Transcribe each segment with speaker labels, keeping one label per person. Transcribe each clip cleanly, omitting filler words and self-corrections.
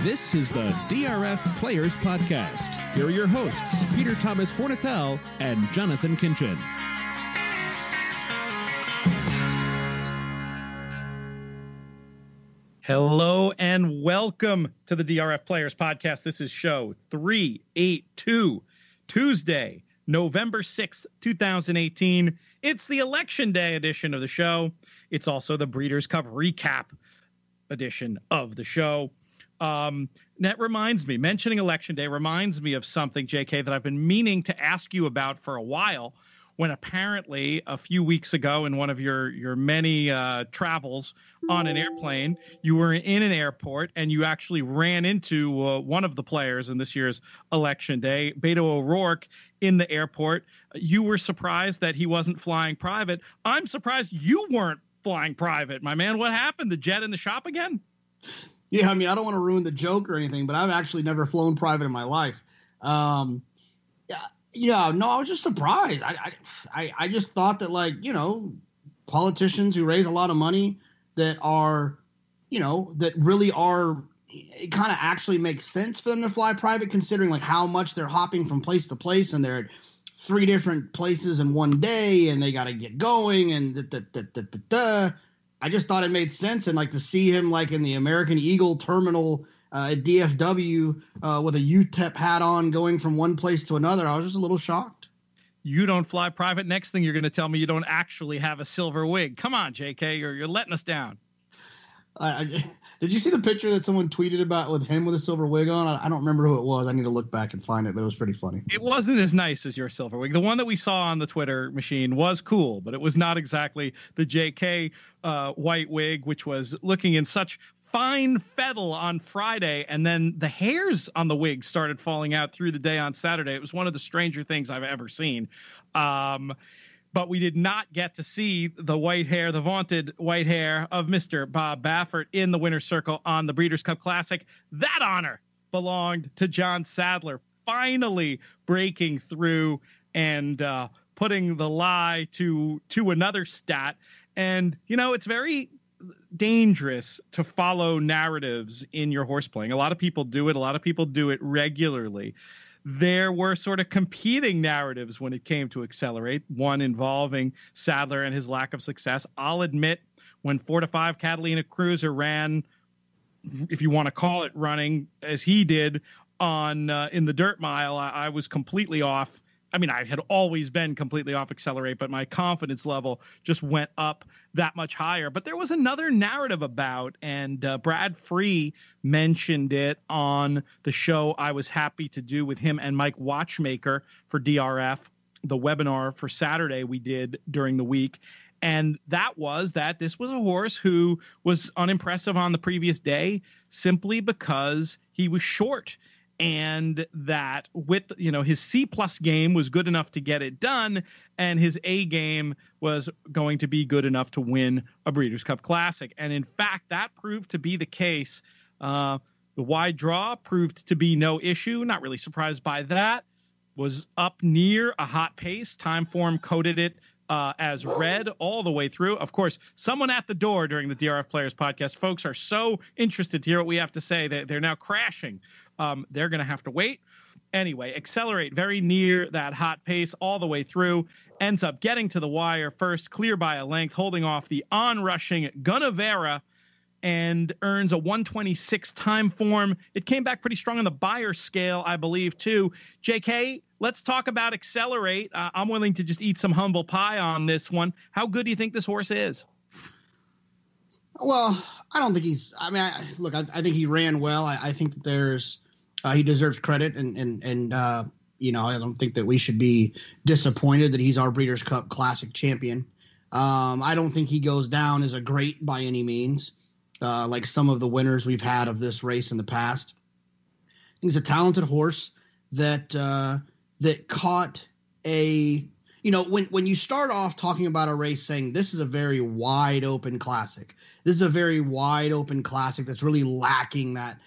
Speaker 1: This is the DRF Players Podcast. Here are your hosts, Peter Thomas Fornatel and Jonathan Kinchin.
Speaker 2: Hello and welcome to the DRF Players Podcast. This is show 382, Tuesday, November 6th, 2018. It's the Election Day edition of the show. It's also the Breeders' Cup recap edition of the show. That reminds me, mentioning Election Day reminds me of something, JK, that I've been meaning to ask you about for a while, when apparently a few weeks ago in one of your many travels on an airplane, you were in an airport and you actually ran into one of the players in this year's Election Day, Beto O'Rourke, in the airport. You were surprised that he wasn't flying private. I'm surprised you weren't flying private, my man. What happened? The jet in the shop again?
Speaker 3: Yeah, I mean, I don't want to ruin the joke or anything, but I've actually never flown private in my life. No, I was just surprised. I just thought that, like, politicians who raise a lot of money that are, that really are, it kind of actually makes sense for them to fly private, considering like how much they're hopping from place to place, and they're at 3 different places in one day, and they got to get going, and I just thought it made sense, and like to see him like in the American Eagle terminal at DFW with a UTEP hat on, going from one place to another. I was just a little shocked.
Speaker 2: You don't fly private. Next thing you're going to tell me you don't actually have a silver wig. Come on, JK, you're letting us down.
Speaker 3: Did you see the picture that someone tweeted about with him with a silver wig on? I don't remember who it was. I need to look back and find it, but it was pretty funny.
Speaker 2: It wasn't as nice as your silver wig. The one that we saw on the Twitter machine was cool, but it was not exactly the JK white wig, which was looking in such fine fettle on Friday, and then the hairs on the wig started falling out through the day on Saturday. It was one of the stranger things I've ever seen. But we did not get to see the white hair, the vaunted white hair of Mr. Bob Baffert in the winner's circle on the Breeders' Cup Classic. That honor belonged to John Sadler, finally breaking through and putting the lie to another stat. And, it's very dangerous to follow narratives in your horse playing. A lot of people do it. A lot of people do it regularly. There were sort of competing narratives when it came to Accelerate, one involving Sadler and his lack of success. I'll admit, when 4 to 5 Catalina Cruiser ran, if you want to call it running, as he did on in the dirt mile, I was completely off. I mean, I had always been completely off Accelerate, but my confidence level just went up that much higher. But there was another narrative about, and Brad Free mentioned it on the show I was happy to do with him and Mike Watchmaker for DRF, the webinar for Saturday we did during the week. And that was that this was a horse who was unimpressive on the previous day simply because he was short. And that with, his C+ game was good enough to get it done, and his A game was going to be good enough to win a Breeders' Cup Classic. And in fact, that proved to be the case. The wide draw proved to be no issue. Not really surprised by that. Was up near a hot pace. Timeform coded it as red all the way through. Of course, someone at the door during the DRF Players Podcast. Folks are so interested to hear what we have to say that they're now crashing. They're going to have to wait. Anyway, Accelerate very near that hot pace all the way through. Ends up getting to the wire first, clear by a length, holding off the on-rushing Gunnevera, and earns a 126 time form. It came back pretty strong on the buyer scale, I believe, too. JK, let's talk about Accelerate. I'm willing to just eat some humble pie on this one. How good do you think this horse is?
Speaker 3: Well, I don't think he's – I think he ran well. I think that there's he deserves credit, and I don't think that we should be disappointed that he's our Breeders' Cup Classic champion. I don't think he goes down as a great by any means, like some of the winners we've had of this race in the past. He's a talented horse that caught a – when you start off talking about a race saying this is a very wide open classic, this is a very wide open classic that's really lacking that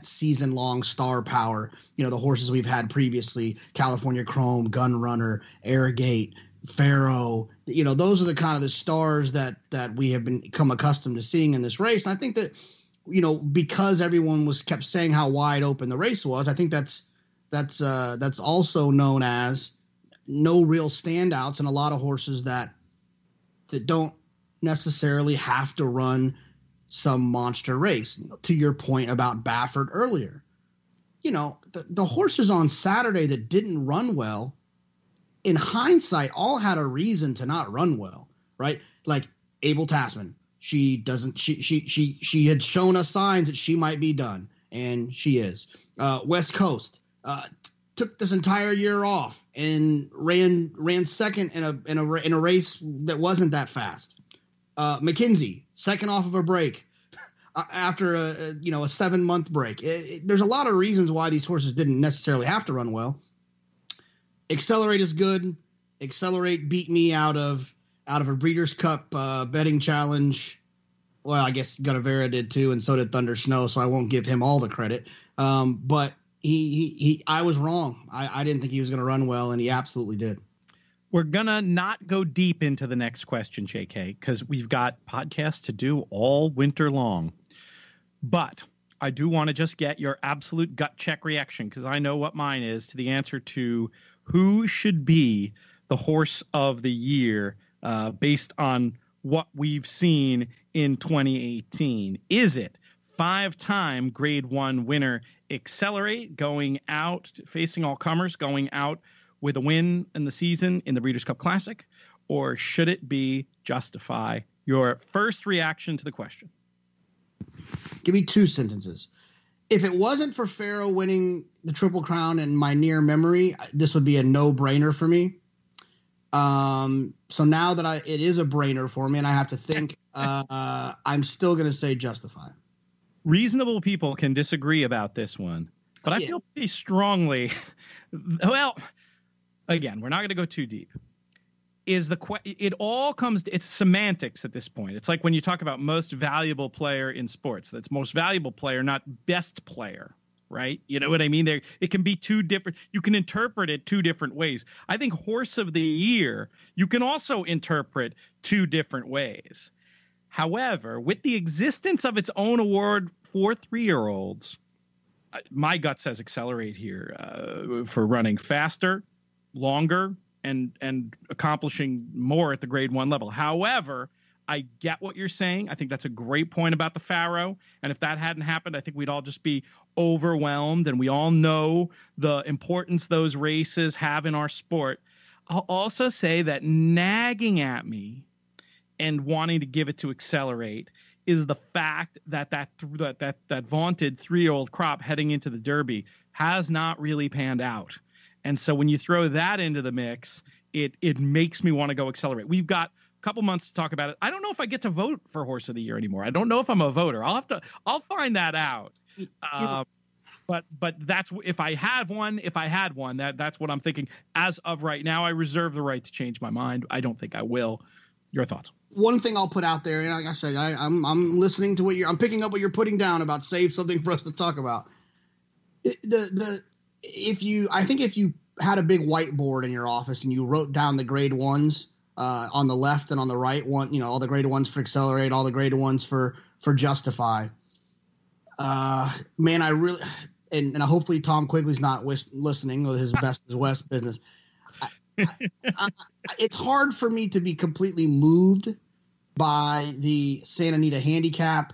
Speaker 3: season long star power. The horses we've had previously, California Chrome, Gun Runner, Arrogate, Pharaoh, those are the kind of the stars that we have become accustomed to seeing in this race. And I think that because everyone kept saying how wide open the race was, I think that's also known as no real standouts and a lot of horses that don't necessarily have to run some monster race. To your point about Baffert earlier, the horses on Saturday that didn't run well, in hindsight, all had a reason to not run well, right? Like Abel Tasman, she had shown us signs that she might be done, and she is. West Coast took this entire year off and ran second in a race that wasn't that fast. McKinsey, second off of a break after a 7-month break. There's a lot of reasons why these horses didn't necessarily have to run well. Accelerate is good. Accelerate beat me out of a Breeders' Cup betting challenge. Well, I guess Gunnevera did too, and so did Thunder Snow, so I won't give him all the credit. But I was wrong. I didn't think he was going to run well, and he absolutely did.
Speaker 2: We're going to not go deep into the next question, JK, because we've got podcasts to do all winter long. But I do want to just get your absolute gut check reaction, because I know what mine is, to the answer to who should be the horse of the year based on what we've seen in 2018. Is it 5-time Grade 1 winner Accelerate, going out, facing all comers, going out with a win in the season in the Breeders' Cup Classic? Or should it be Justify? Your first reaction to the question.
Speaker 3: Give me 2 sentences. If it wasn't for Pharaoh winning the Triple Crown in my near memory, this would be a no-brainer for me. So now that it is a brainer for me and I have to think, I'm still going to say Justify.
Speaker 2: Reasonable people can disagree about this one, but I feel pretty strongly. Well, again, we're not going to go too deep. It all comes to, it's semantics at this point. It's like when you talk about most valuable player in sports, that's most valuable player, not best player, right? You know what I mean? It can be two different, you can interpret it 2 different ways. I think horse of the year, you can also interpret 2 different ways. However, with the existence of its own award for 3-year-olds, my gut says Accelerate here for running faster, longer, and accomplishing more at the Grade 1 level. However, I get what you're saying. I think that's a great point about the Pharaoh. And if that hadn't happened, I think we'd all just be overwhelmed. And we all know the importance those races have in our sport. I'll also say that nagging at me and wanting to give it to Accelerate is the fact that that vaunted 3-year-old crop heading into the Derby has not really panned out. And so when you throw that into the mix, it makes me want to go Accelerate. We've got a couple months to talk about it. I don't know if I get to vote for Horse of the Year anymore. I don't know if I'm a voter. I'll find that out. But that's if I had one, that's what I'm thinking. As of right now, I reserve the right to change my mind. I don't think I will. Your thoughts?
Speaker 3: One thing I'll put out there, and like I said, I'm listening to I'm picking up what you're putting down about save something for us to talk about. If you had a big whiteboard in your office and you wrote down the Grade 1s on the left and on the right, all the Grade 1s for Accelerate, all the Grade 1s for Justify. Man, I really and hopefully Tom Quigley's not listening with his Best as West business. It's hard for me to be completely moved by the Santa Anita handicap,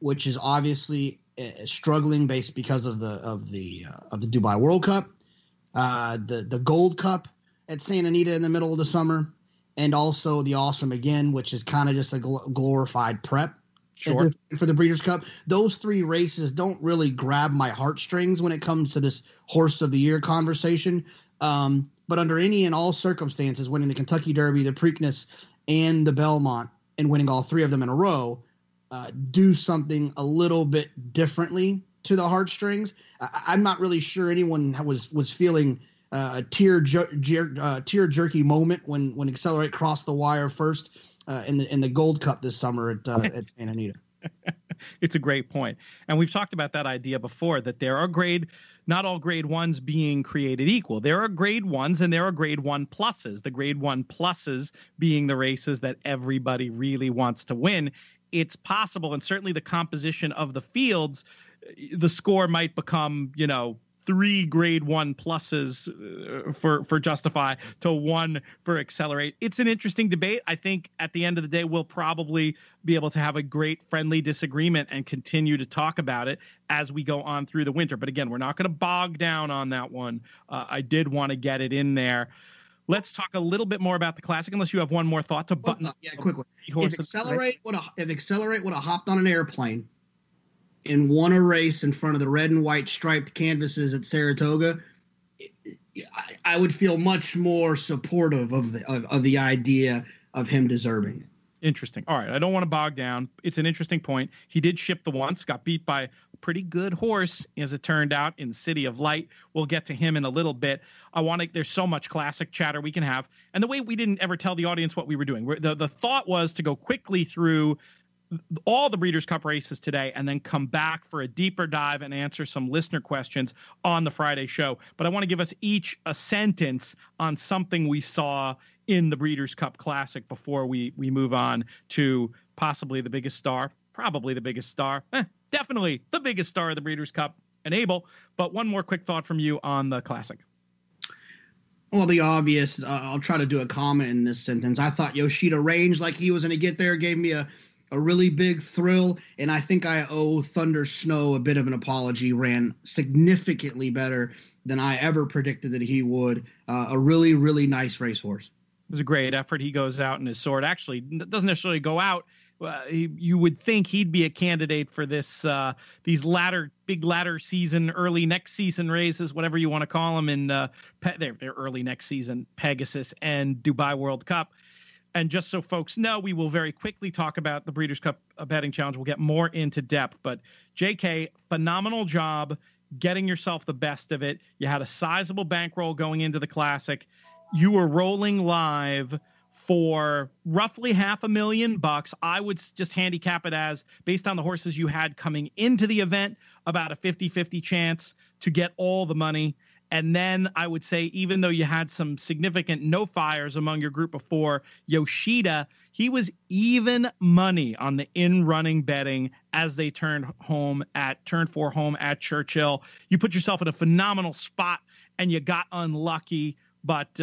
Speaker 3: which is obviously struggling based because of the Dubai World Cup, the Gold Cup at Santa Anita in the middle of the summer, and also the Awesome Again, which is kind of just a glorified prep for the Breeders' Cup. Those 3 races don't really grab my heartstrings when it comes to this Horse of the Year conversation. But under any and all circumstances, winning the Kentucky Derby, the Preakness, and the Belmont, and winning all 3 of them in a row, do something a little bit differently to the heartstrings. I'm not really sure anyone was feeling a tear jerky moment when Accelerate crossed the wire first in the Gold Cup this summer at Santa Anita.
Speaker 2: It's a great point. And we've talked about that idea before, that there are not all Grade 1s being created equal. There are Grade 1s and there are Grade 1 pluses. The Grade 1 pluses being the races that everybody really wants to win. it's possible, and certainly the composition of the fields, the score might become, 3 grade 1 pluses for Justify to 1 for Accelerate. It's an interesting debate. I think at the end of the day, we'll probably be able to have a great friendly disagreement and continue to talk about it as we go on through the winter. But again, we're not going to bog down on that one. I did want to get it in there. Let's talk a little bit more about the Classic, unless you have one more thought to button.
Speaker 3: Quick one. If Accelerate would have hopped on an airplane and won a race in front of the red and white striped canvases at Saratoga, I would feel much more supportive of the idea of him deserving it.
Speaker 2: Interesting. All right. I don't want to bog down. It's an interesting point. He did ship the once, got beat by a pretty good horse, as it turned out, in City of Light. We'll get to him in a little bit. There's so much Classic chatter we can have. And the way we didn't ever tell the audience what we were doing. The thought was to go quickly through all the Breeders' Cup races today and then come back for a deeper dive and answer some listener questions on the Friday show. But I want to give us each a sentence on something we saw in the Breeders' Cup Classic before we move on to possibly the biggest star, probably the biggest star, definitely the biggest star of the Breeders' Cup, and Abel. But one more quick thought from you on the Classic.
Speaker 3: Well, the obvious, I'll try to do a comment in this sentence. I thought Yoshida ranged like he was going to get there, gave me a really big thrill, and I think I owe Thunder Snow a bit of an apology. Ran significantly better than I ever predicted that he would. A really, really nice racehorse.
Speaker 2: It was a great effort. He goes out in his sword. Actually, doesn't necessarily go out. You would think he'd be a candidate for these big ladder season, early next season races, whatever you want to call them, in their early next season, Pegasus and Dubai World Cup. And just so folks know, we will very quickly talk about the Breeders' Cup betting challenge. We'll get more into depth. But JK, phenomenal job getting yourself the best of it. You had a sizable bankroll going into the Classic. You were rolling live for roughly $500,000. I would just handicap it as, based on the horses you had coming into the event, about a 50-50 chance to get all the money. And then I would say, even though you had some significant no fires among your group of 4, Yoshida, he was even money on the in-running betting as they turned 4 home at Churchill. You put yourself in a phenomenal spot and you got unlucky, but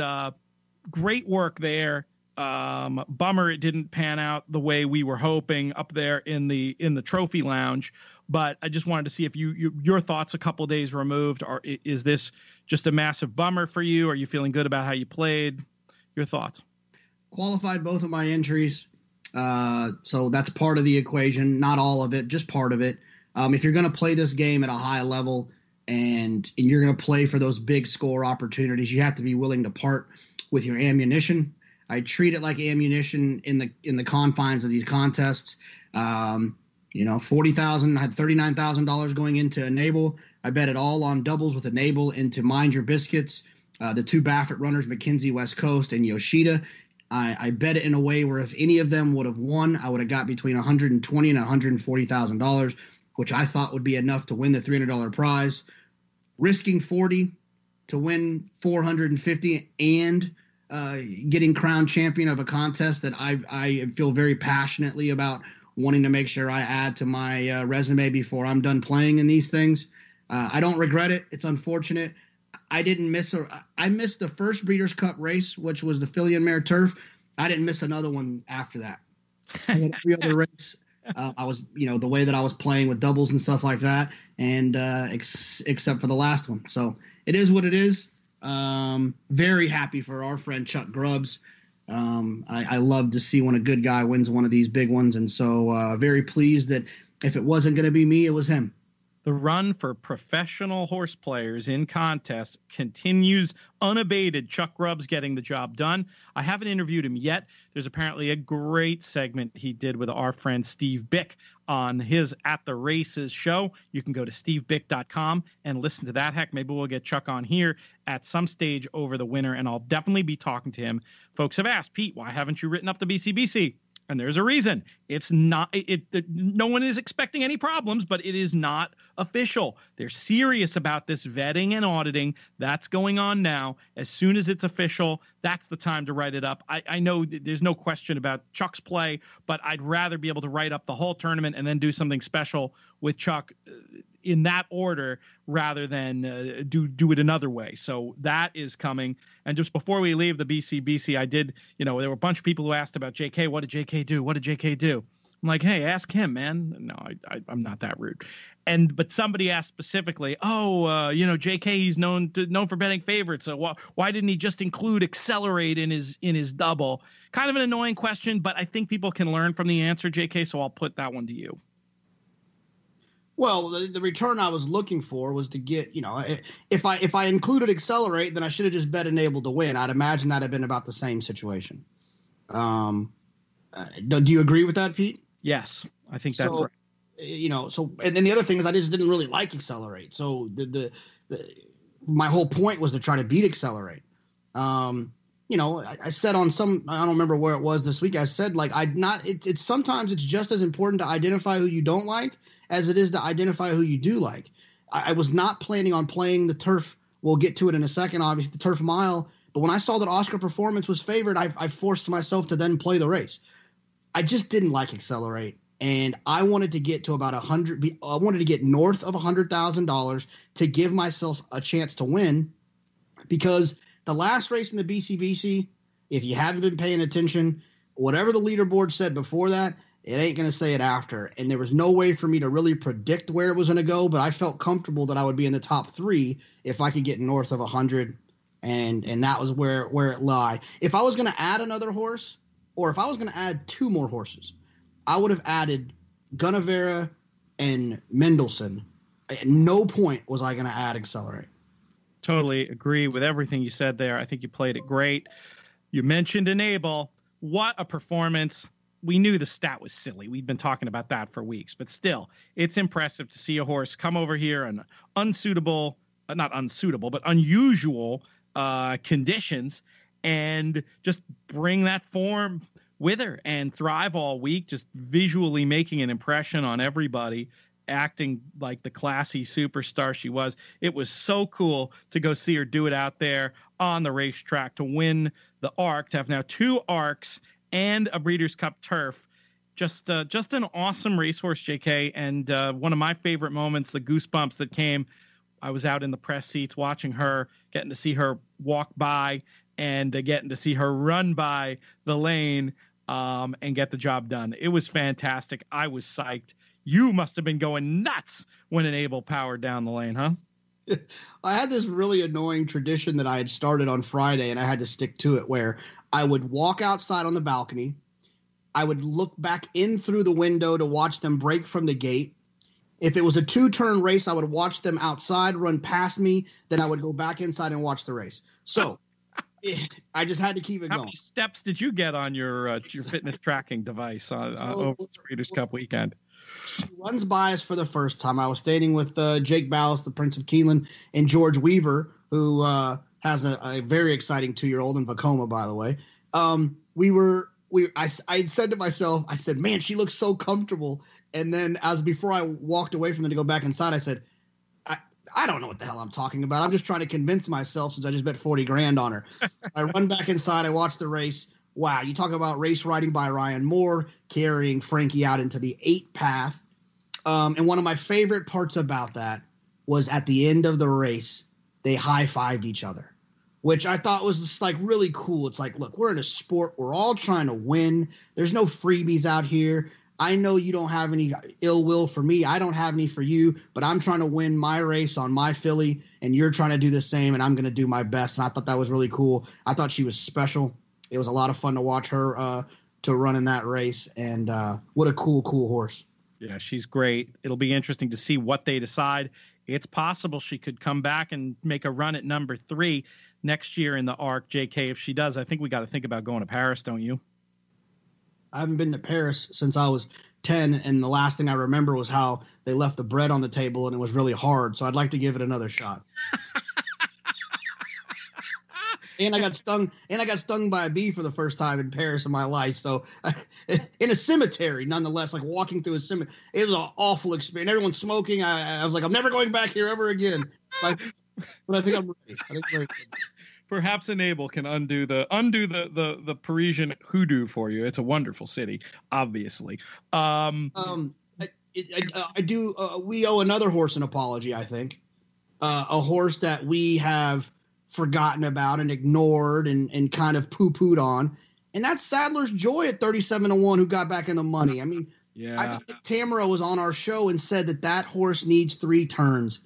Speaker 2: great work there. Bummer it didn't pan out the way we were hoping up there in the trophy lounge. But I just wanted to see if your thoughts a couple of days removed, or is this just a massive bummer for you? Are you feeling good about how you played? Your thoughts?
Speaker 3: Qualified both of my entries. So that's part of the equation, not all of it, just part of it. If you're going to play this game at a high level and you're going to play for those big score opportunities, you have to be willing to part with your ammunition. I treat it like ammunition in the confines of these contests. $40,000. I had $39,000 going into Enable. I bet it all on doubles with Enable into Mind Your Biscuits. The 2 Baffert runners, McKenzie West Coast and Yoshida. I bet it in a way where if any of them would have won, I would have got between $120,000 and $140,000, which I thought would be enough to win the $300 prize. Risking $40 to win $450 and getting crowned champion of a contest that I feel very passionately about wanting to make sure I add to my resume before I'm done playing in these things. I don't regret it. It's unfortunate. I missed the first Breeders' Cup race, which was the Filly and Mare Turf. I didn't miss another one after that. I had every other race. I was, the way that I was playing with doubles and stuff like that, and except for the last one. So it is what it is. Very happy for our friend Chuck Grubbs. I love to see when a good guy wins one of these big ones, and so very pleased that if it wasn't going to be me, it was him.
Speaker 2: The run for professional horse players in contests continues unabated. Chuck Grubbs getting the job done. I haven't interviewed him yet. There's apparently a great segment he did with our friend Steve Bick on his At the Races show. You can go to stevebick.com and listen to that. Heck, maybe we'll get Chuck on here at some stage over the winter, and I'll definitely be talking to him. Folks have asked, Pete, why haven't you written up the BCBC? And there's a reason. It's not, no one is expecting any problems, but it is not official. They're serious about this vetting and auditing. That's going on now. As soon as it's official, that's the time to write it up. I know there's no question about Chuck's play, but I'd rather be able to write up the whole tournament and then do something special with Chuck in that order rather than do it another way. So that is coming. And just before we leave the BCBC, I did, there were a bunch of people who asked about JK. What did JK do? What did JK do? I'm like, hey, ask him, man. No, I'm not that rude. But somebody asked specifically, JK, he's known for betting favorites. So why didn't he just include accelerate in his double? Kind of an annoying question, but I think people can learn from the answer, JK. So I'll put that one to you.
Speaker 3: Well, the return I was looking for was to get, if I included accelerate, then I should have just bet enable to win. I'd imagine that'd have been about the same situation. Do you agree with that, Pete?
Speaker 2: Yes, I think that's right.
Speaker 3: And then the other thing is I just didn't really like accelerate. So my whole point was to try to beat accelerate. I said on I don't remember where it was this week. I said it's sometimes it's just as important to identify who you don't like as it is to identify who you do like. I was not planning on playing the turf. We'll get to it in a second, obviously, the turf mile. But when I saw that Oscar Performance was favored, I forced myself to then play the race. I just didn't like accelerate. And I wanted to get to about 100. I wanted to get north of $100,000 to give myself a chance to win, because the last race in the BCBC, if you haven't been paying attention, whatever the leaderboard said before that, it ain't going to say it after. And there was no way for me to really predict where it was going to go, but I felt comfortable that I would be in the top 3 if I could get north of 100. And that was where it lay. If I was going to add another horse, or if I was going to add 2 more horses, I would have added Gunnevera and Mendelssohn. At no point was I going to add accelerate.
Speaker 2: Totally agree with everything you said there. I think you played it great. You mentioned enable. What a performance. We knew the stat was silly. We've been talking about that for weeks, but still, it's impressive to see a horse come over here in unusual conditions and just bring that form with her and thrive all week, just visually making an impression on everybody, acting like the classy superstar she was. It was so cool to go see her do it out there on the racetrack, to win the ARC, to have now 2 ARCs and a Breeders' Cup turf. Just an awesome racehorse, JK. And one of my favorite moments, the goosebumps that came, I was out in the press seats watching her, getting to see her walk by and getting to see her run by the lane and get the job done. It was fantastic. I was psyched. You must have been going nuts when Enable powered down the lane, huh?
Speaker 3: I had this really annoying tradition that I had started on Friday, and I had to stick to it, where I would walk outside on the balcony. I would look back in through the window to watch them break from the gate. If it was a 2-turn race, I would watch them outside run past me. Then I would go back inside and watch the race. So I just had to keep it going.
Speaker 2: How many steps did you get on your fitness tracking device over the Breeders' Cup weekend?
Speaker 3: She runs by us for the first time. I was standing with Jake Ballas, the Prince of Keeneland, and George Weaver, who has a very exciting 2-year-old in Vacoma, by the way. I had said to myself, I said, man, she looks so comfortable. And then before I walked away from them to go back inside, I said, I don't know what the hell I'm talking about. I'm just trying to convince myself, since I just bet 40 grand on her. I run back inside. I watch the race. Wow. You talk about race riding by Ryan Moore, carrying Frankie out into the 8 path. And one of my favorite parts about that was at the end of the race, they high-fived each other, which I thought was just really cool. It's like, look, we're in a sport. We're all trying to win. There's no freebies out here. I know you don't have any ill will for me. I don't have any for you, but I'm trying to win my race on my filly, and you're trying to do the same, and I'm going to do my best. And I thought that was really cool. I thought she was special. It was a lot of fun to watch her to run in that race, and what a cool horse.
Speaker 2: Yeah, she's great. It'll be interesting to see what they decide. It's possible she could come back and make a run at number 3 next year in the ARC, JK. If she does, I think we got to think about going to Paris, don't you?
Speaker 3: I haven't been to Paris since I was 10, and the last thing I remember was how they left the bread on the table and it was really hard. So I'd like to give it another shot. And I got stung by a bee for the first time in Paris in my life. So in a cemetery, nonetheless, like walking through a cemetery, it was an awful experience. Everyone's smoking. I was like, I'm never going back here ever again. But I think I'm ready. I think I'm ready.
Speaker 2: Perhaps a Naples can undo the Parisian hoodoo for you. It's a wonderful city, obviously.
Speaker 3: I do. We owe another horse an apology. I think a horse that we have forgotten about and ignored and kind of poo-pooed on, and that's Sadler's Joy at 37-1, who got back in the money. I mean, yeah. I think Tamara was on our show and said that horse needs 3 turns,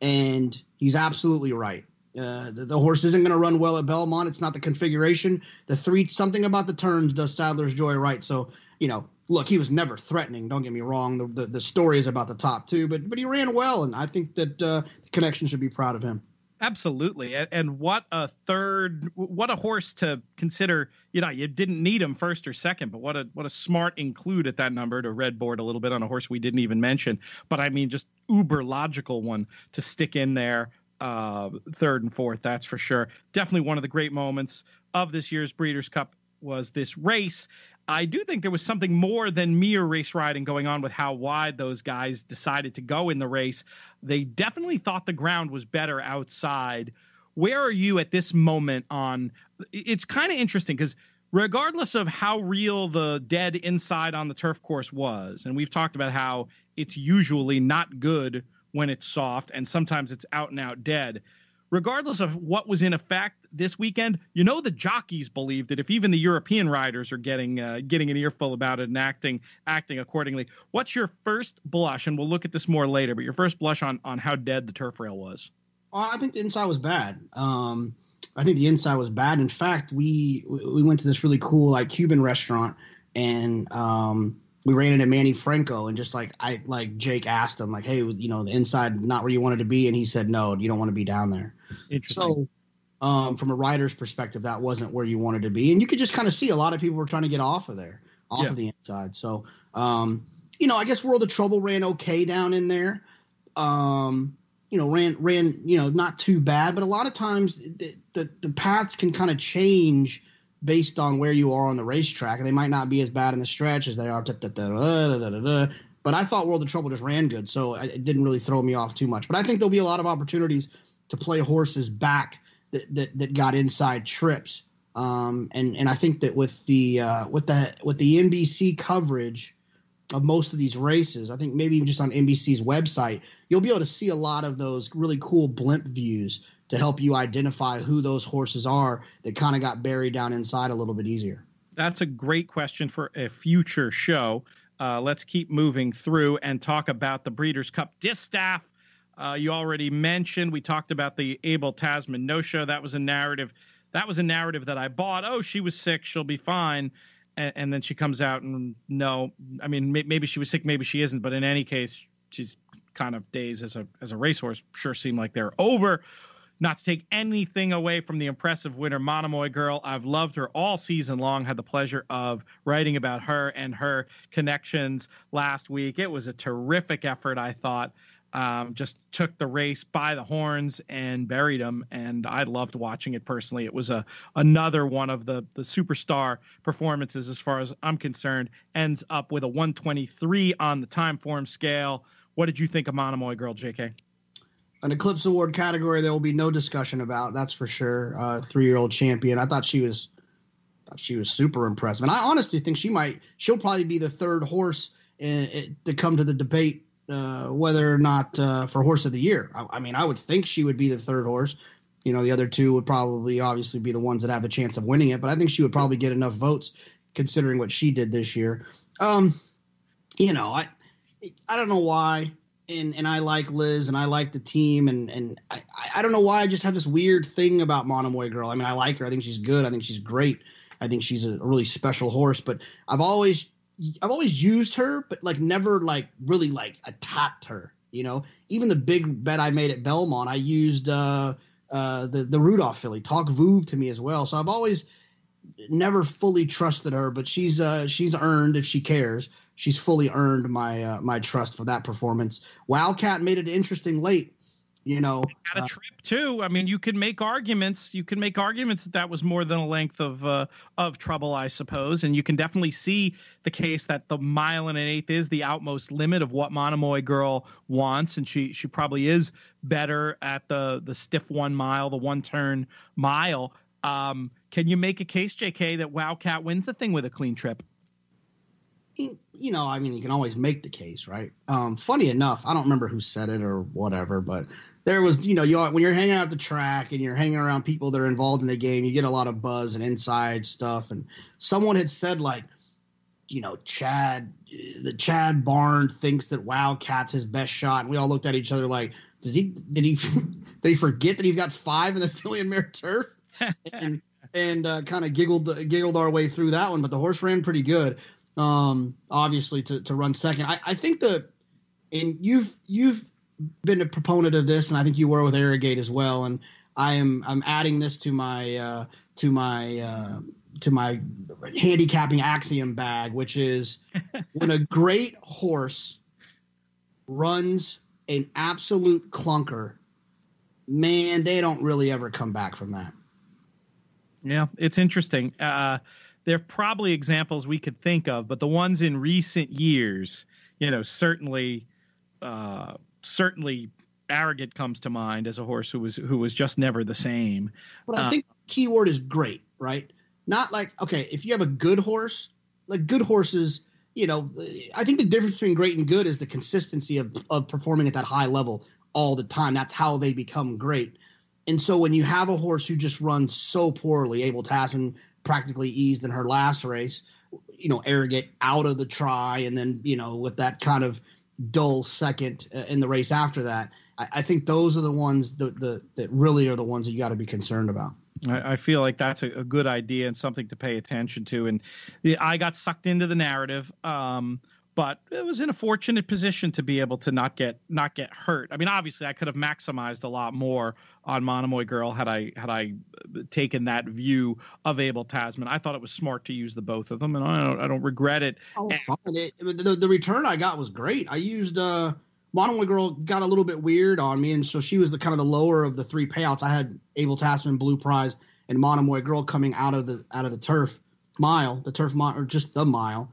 Speaker 3: and he's absolutely right. The horse isn't going to run well at Belmont. It's not the configuration. Something about the turns does Sadler's Joy right. So, look, he was never threatening. Don't get me wrong. The story is about the top 2, but he ran well, and I think that the connection should be proud of him.
Speaker 2: Absolutely. And what a horse to consider. You didn't need him first or second, but what a smart include at that number to red board a little bit on a horse we didn't even mention. But I mean, just uber logical one to stick in there. 3rd and 4th, that's for sure. Definitely one of the great moments of this year's Breeders' Cup was this race. I do think there was something more than mere race riding going on with how wide those guys decided to go in the race. They definitely thought the ground was better outside. Where are you at this moment on? It's kind of interesting because regardless of how real the dead inside on the turf course was, and we've talked about how it's usually not good when it's soft, and sometimes it's out and out dead. Regardless of what was in effect this weekend, the jockeys believed that if even the European riders are getting an earful about it and acting accordingly. What's your first blush? And we'll look at this more later, but your first blush on how dead the turf rail was.
Speaker 3: I think the inside was bad. I think the inside was bad. In fact, we went to this really cool Cuban restaurant, and we ran into Manny Franco, and just Jake asked him hey, the inside not where you wanted to be, and he said no, you don't want to be down there.
Speaker 2: Interesting.
Speaker 3: So from a rider's perspective, that wasn't where you wanted to be, and you could just kind of see a lot of people were trying to get off of there, of the inside. So I guess World of Trouble ran okay down in there. Ran not too bad, but a lot of times the paths can kind of change based on where you are on the racetrack, and they might not be as bad in the stretch as they are. But I thought World of Trouble just ran good, so it didn't really throw me off too much. But I think there'll be a lot of opportunities to play horses back that got inside trips, and I think that with the NBC coverage of most of these races, I think maybe even just on NBC's website, you'll be able to see a lot of those really cool blimp views to help you identify who those horses are that kind of got buried down inside a little bit easier.
Speaker 2: That's a great question for a future show. Let's keep moving through and talk about the Breeders' Cup Distaff. You already mentioned, we talked about the Abel Tasman no-show. That was a narrative that I bought. Oh, she was sick, she'll be fine. And then she comes out and no, I mean, maybe she was sick, maybe she isn't. But in any case, she's kind of days as a racehorse sure seem like they're over. Not to take anything away from the impressive winner, Monomoy Girl. I've loved her all season long. Had the pleasure of writing about her and her connections last week. It was a terrific effort, I thought. Just took the race by the horns and buried them, and I loved watching it personally. It was another one of the superstar performances as far as I'm concerned. Ends up with a 123 on the time form scale. What did you think of Monomoy Girl, JK?
Speaker 3: An Eclipse Award category there will be no discussion about, that's for sure. 3-year-old champion. I thought she was super impressive, and I honestly think she'll probably be the 3rd horse to come to the debate, whether or not for horse of the year. I mean, I would think she would be the 3rd horse. The other 2 would probably obviously be the ones that have a chance of winning it, but I think she would probably get enough votes considering what she did this year. I don't know why. And I like Liz and I like the team, and I don't know why I just have this weird thing about Monomoy Girl. I mean, I like her. I think she's good. I think she's great. I think she's a really special horse, but I've always used her, but never really attacked her. Even the big bet I made at Belmont, I used the Rudolph filly, Talk Voove, to me as well. So I've always never fully trusted her, but she's earned, if she cares. She's fully earned my trust for that performance. Wildcat made it interesting late. You know,
Speaker 2: had a trip too. I mean, you can make arguments. You can make arguments that was more than a length of trouble, I suppose. And you can definitely see the case that the 1 1/8 is the outmost limit of what Monomoy Girl wants, and she probably is better at the stiff 1 mile, the 1-turn mile. Can you make a case, JK, that Wildcat wins the thing with a clean trip?
Speaker 3: You know, I mean, you can always make the case, right? Funny enough, I don't remember who said it or whatever, but there was, you know, when you're hanging out at the track and you're hanging around people that are involved in the game, you get a lot of buzz and inside stuff. And someone had said, like, you know, Chad Barn thinks that Wildcat's his best shot. And we all looked at each other like, did he forget that he's got 5 in the Filly and Mare turf? and kind of giggled our way through that one. But the horse ran pretty good. Obviously to run second. I think and you've been a proponent of this, and I think you were with Arrogate as well. And I'm adding this to my handicapping axiom bag, which is when a great horse runs an absolute clunker, man, they don't really ever come back from that.
Speaker 2: Yeah, it's interesting. There are probably examples we could think of, but the ones in recent years, you know, certainly Arrogant comes to mind as a horse who was just never the same.
Speaker 3: But I think keyword is great, right? Not like, okay, if you have a good horse, like good horses, you know, I think the difference between great and good is the consistency of performing at that high level all the time. That's how they become great. And so when you have a horse who just runs so poorly, Abel Tasman practically eased in her last race, you know, Arrogate out of the try, and then, you know, with that kind of dull second in the race after that, I think those are the ones that really are the ones that you got to be concerned about.
Speaker 2: I feel like that's a good idea and something to pay attention to. And I got sucked into the narrative, but it was in a fortunate position to be able to not get hurt. I mean, obviously, I could have maximized a lot more on Monomoy Girl had I taken that view of Abel Tasman. I thought it was smart to use the both of them, and I don't regret it.
Speaker 3: Oh, fine. The return I got was great. I used Monomoy Girl got a little bit weird on me, and so she was the kind of the lower of the 3 payouts. I had Abel Tasman, Blue Prize, and Monomoy Girl coming out of the turf mile, or just the mile.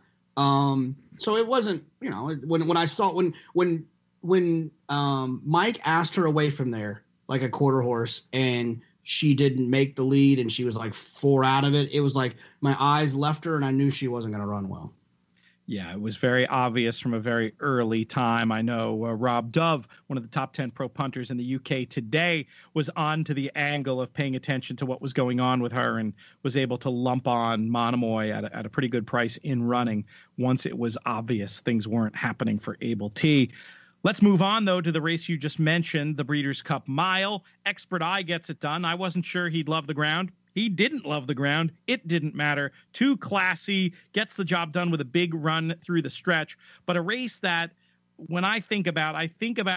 Speaker 3: So it wasn't, you know, when I saw when Mike asked her away from there like a quarter horse and she didn't make the lead and she was like 4 out of it, it was like my eyes left her and I knew she wasn't going to run well.
Speaker 2: Yeah, it was very obvious from a very early time. I know Rob Dove, one of the top 10 pro punters in the UK today, was on to the angle of paying attention to what was going on with her and was able to lump on Monomoy at a pretty good price in running once it was obvious things weren't happening for Abel T. Let's move on, though, to the race you just mentioned, the Breeders' Cup Mile. Expert Eye gets it done. I wasn't sure he'd love the ground. He didn't love the ground. It didn't matter. Too classy, gets the job done with a big run through the stretch. But a race that, when I think about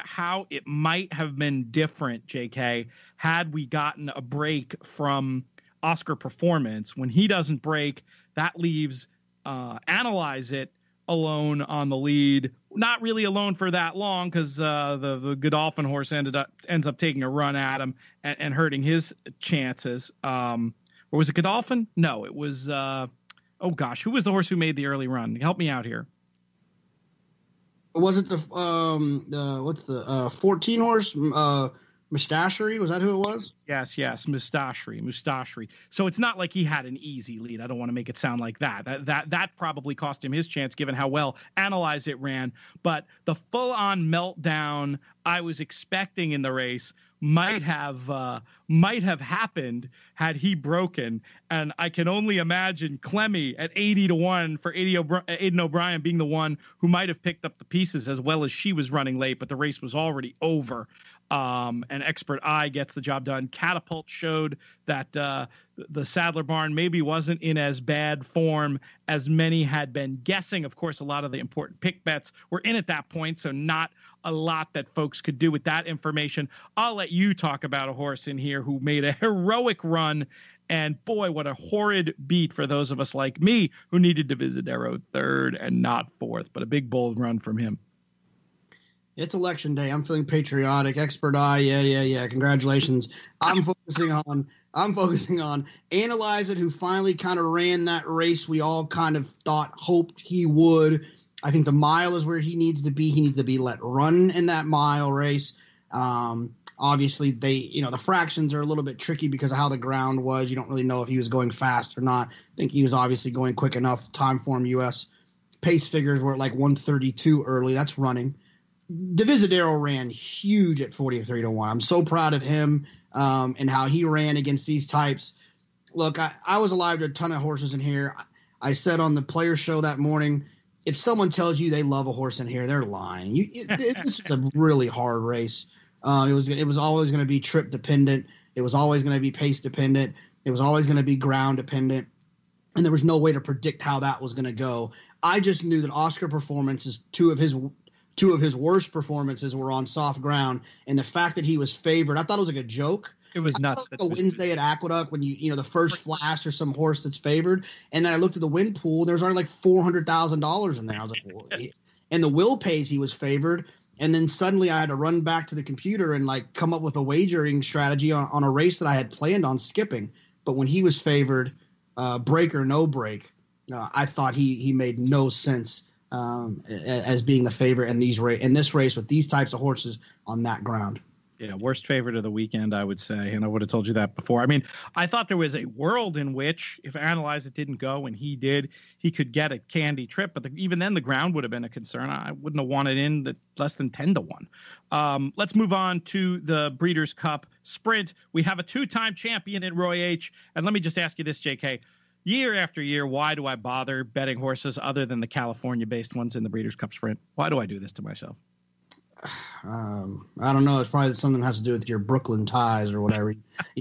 Speaker 2: how it might have been different, JK, had we gotten a break from Oscar Performance. When he doesn't break, that leaves Analyze It alone on the lead. Not really alone for that long, because the Godolphin horse ends up taking a run at him and hurting his chances. Or was it Godolphin? No, it was oh gosh, who was the horse who made the early run? Help me out here.
Speaker 3: Was it the 14 horse Mustachery? Was that who it was?
Speaker 2: Yes, Mustachery. So it's not like he had an easy lead. I don't want to make it sound like that. That probably cost him his chance, given how well Analyze It ran. But the full-on meltdown I was expecting in the race might have happened had he broken. And I can only imagine Clemmy at 80-1 for Aidan O'Brien being the one who might have picked up the pieces, as well as she was running late, but the race was already over. And Expert Eye gets the job done. Catapult showed that the Sadler barn maybe wasn't in as bad form as many had been guessing. Of course, a lot of the important pick bets were in at that point, so not a lot that folks could do with that information. I'll let you talk about a horse in here who made a heroic run, and boy, what a horrid beat for those of us like me who needed to visit Arrow third and not fourth, but a big bold run from him.
Speaker 3: It's election day. I'm feeling patriotic. Expert eye. Yeah. Congratulations. I'm focusing on Analyze It, who finally kind of ran that race we all kind of hoped he would. I think the mile is where he needs to be. He needs to be let run in that mile race. Obviously, the fractions are a little bit tricky because of how the ground was. You don't really know if he was going fast or not. I think he was obviously going quick enough. Time form U.S. pace figures were at like 132 early. That's running. Divisadero ran huge at 43-1. I'm so proud of him and how he ran against these types. Look, I was alive to a ton of horses in here. I said on the player show that morning, if someone tells you they love a horse in here, they're lying. This is a really hard race. It was always going to be trip dependent. It was always going to be pace dependent. It was always going to be ground dependent. And there was no way to predict how that was going to go. I just knew that Oscar performances, two of his worst performances were on soft ground. And the fact that he was favored, I thought it was like a joke.
Speaker 2: It was nuts.
Speaker 3: Like a Wednesday at Aqueduct when the first flash or some horse that's favored. And then I looked at the win pool. There was already like $400,000 in there. I was like, well, and the Will Pays he was favored. And then suddenly I had to run back to the computer and like come up with a wagering strategy on a race that I had planned on skipping. But when he was favored, break or no break, I thought he made no sense as being the favorite in this race with these types of horses on that ground.
Speaker 2: Yeah, worst favorite of the weekend, I would say, and I would have told you that before. I mean, I thought there was a world in which if Analyze It didn't go and he did, he could get a candy trip, but even then the ground would have been a concern. I wouldn't have wanted in the less than 10-1. Let's move on to the Breeders' Cup Sprint. We have a two-time champion in Roy H. And let me just ask you this, JK. Year after year, why do I bother betting horses other than the California-based ones in the Breeders' Cup Sprint? Why do I do this to myself?
Speaker 3: I don't know. It's probably something that has to do with your Brooklyn ties or whatever.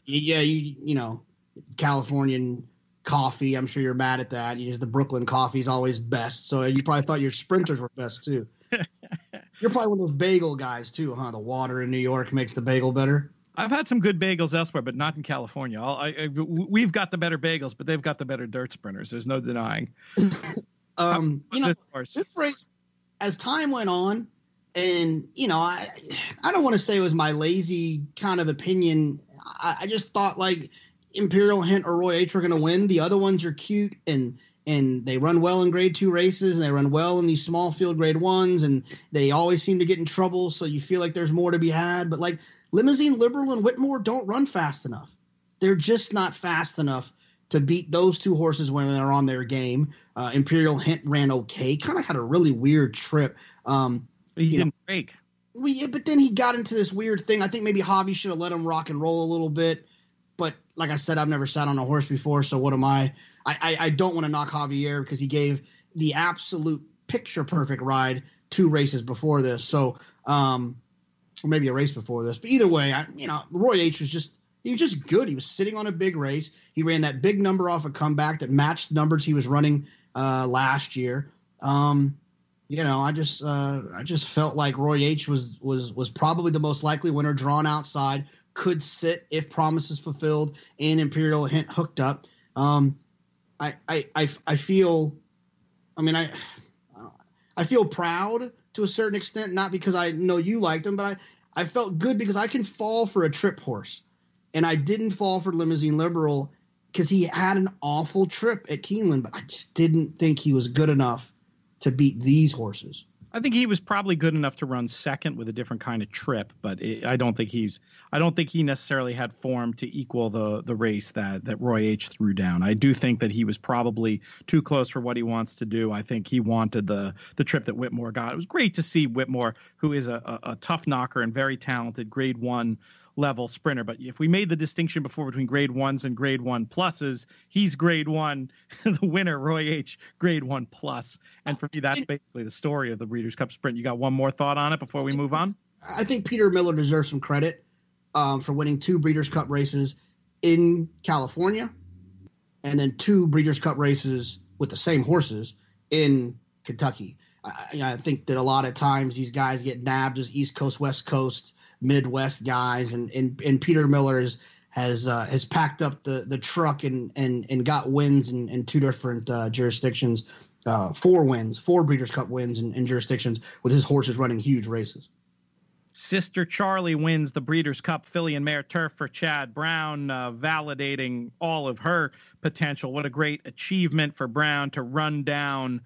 Speaker 3: Yeah, you know, Californian coffee. I'm sure you're mad at that. The Brooklyn coffee is always best. So you probably thought your sprinters were best too. You're probably one of those bagel guys too, huh? The water in New York makes the bagel better.
Speaker 2: I've had some good bagels elsewhere, but not in California. We've got the better bagels, but they've got the better dirt sprinters. There's no denying.
Speaker 3: This race, as time went on, and, I don't want to say it was my lazy kind of opinion. I just thought like Imperial Hint or Roy H were going to win. The other ones are cute and they run well in grade 2 races, and they run well in these small field grade 1s, and they always seem to get in trouble. So you feel like there's more to be had. But like Limousine Liberal and Whitmore don't run fast enough. They're just not fast enough to beat those two horses when they're on their game. Imperial Hint ran okay, kind of had a really weird trip.
Speaker 2: He didn't break.
Speaker 3: But then he got into this weird thing. I think maybe Hobby should have let him rock and roll a little bit. But like I said, I've never sat on a horse before, so what am I? I don't want to knock Javier because he gave the absolute picture-perfect ride 2 races before this. So, or maybe a race before this. But either way, Roy H was just good. He was sitting on a big race. He ran that big number off a comeback that matched numbers he was running last year. I just felt like Roy H was probably the most likely winner, drawn outside, could sit if promises fulfilled and Imperial Hint hooked up. I feel proud to a certain extent, not because I know you liked him, but I felt good because I can fall for a trip horse, and I didn't fall for Limousine Liberal because he had an awful trip at Keeneland, but I just didn't think he was good enough to beat these horses.
Speaker 2: I think he was probably good enough to run second with a different kind of trip, but I don't think he necessarily had form to equal the race that Roy H threw down. I do think that he was probably too close for what he wants to do. I think he wanted the trip that Whitmore got. It was great to see Whitmore, who is a tough knocker and very talented grade 1 level sprinter. But if we made the distinction before between grade 1s and grade 1 pluses, he's grade 1, the winner, Roy H, grade 1 plus. And for me, that's basically the story of the Breeders' Cup Sprint. You got one more thought on it before we move on?
Speaker 3: I think Peter Miller deserves some credit for winning 2 Breeders' Cup races in California and then 2 Breeders' Cup races with the same horses in Kentucky. I think that a lot of times these guys get nabbed as East Coast, West Coast, Midwest guys, and Peter Miller has packed up the truck and got wins in 2 different jurisdictions, 4 Breeders' Cup wins in jurisdictions with his horses running huge races.
Speaker 2: Sister Charlie wins the Breeders' Cup Filly and Mare Turf for Chad Brown, validating all of her potential. What a great achievement for Brown to run down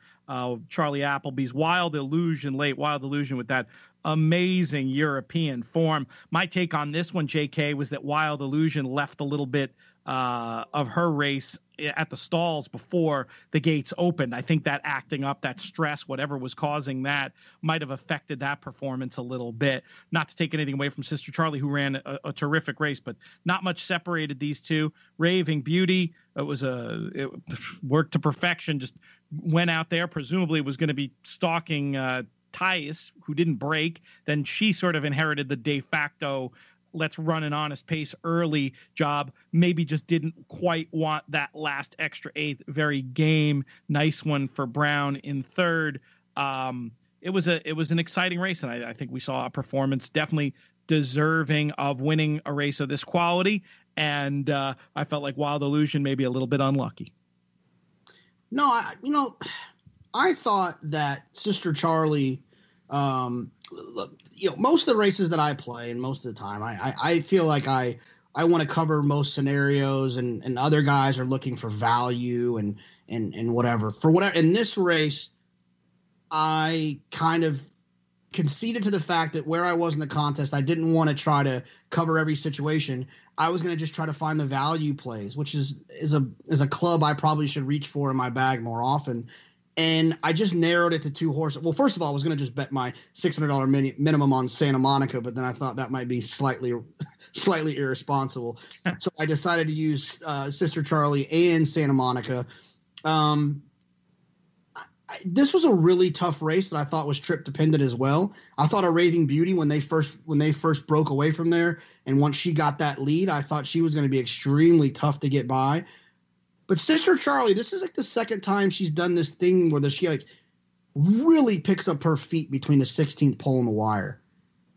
Speaker 2: Charlie Appleby's Wild Illusion with that amazing European form. My take on this one, JK, was that Wild Illusion left a little bit of her race at the stalls before the gates opened. I think that acting up, that stress, whatever was causing that, might have affected that performance a little bit. Not to take anything away from Sister Charlie, who ran a terrific race, but not much separated these two. Raving Beauty, it worked to perfection, just went out there, presumably was going to be stalking Thais, who didn't break. Then she sort of inherited the de facto let's run an honest pace early job. Maybe just didn't quite want that last extra eighth. Very game. Nice one for Brown in third. It was an exciting race, and I think we saw a performance definitely deserving of winning a race of this quality. And I felt like Wild Illusion maybe a little bit unlucky.
Speaker 3: No, I thought that Sister Charlie, look, most of the races that I play and most of the time, I feel like I want to cover most scenarios, and other guys are looking for value and whatever. For whatever in this race, I kind of conceded to the fact that where I was in the contest, I didn't want to try to cover every situation. I was going to just try to find the value plays, which is a club I probably should reach for in my bag more often. And I just narrowed it to 2 horses. Well, first of all, I was going to just bet my $600 minimum on Santa Monica, but then I thought that might be slightly irresponsible. So I decided to use Sister Charlie and Santa Monica. This was a really tough race that I thought was trip dependent as well. I thought a Raving Beauty, when they first broke away from there, and once she got that lead, I thought she was going to be extremely tough to get by. But Sister Charlie, this is like the second time she's done this thing where she like really picks up her feet between the 16th pole and the wire.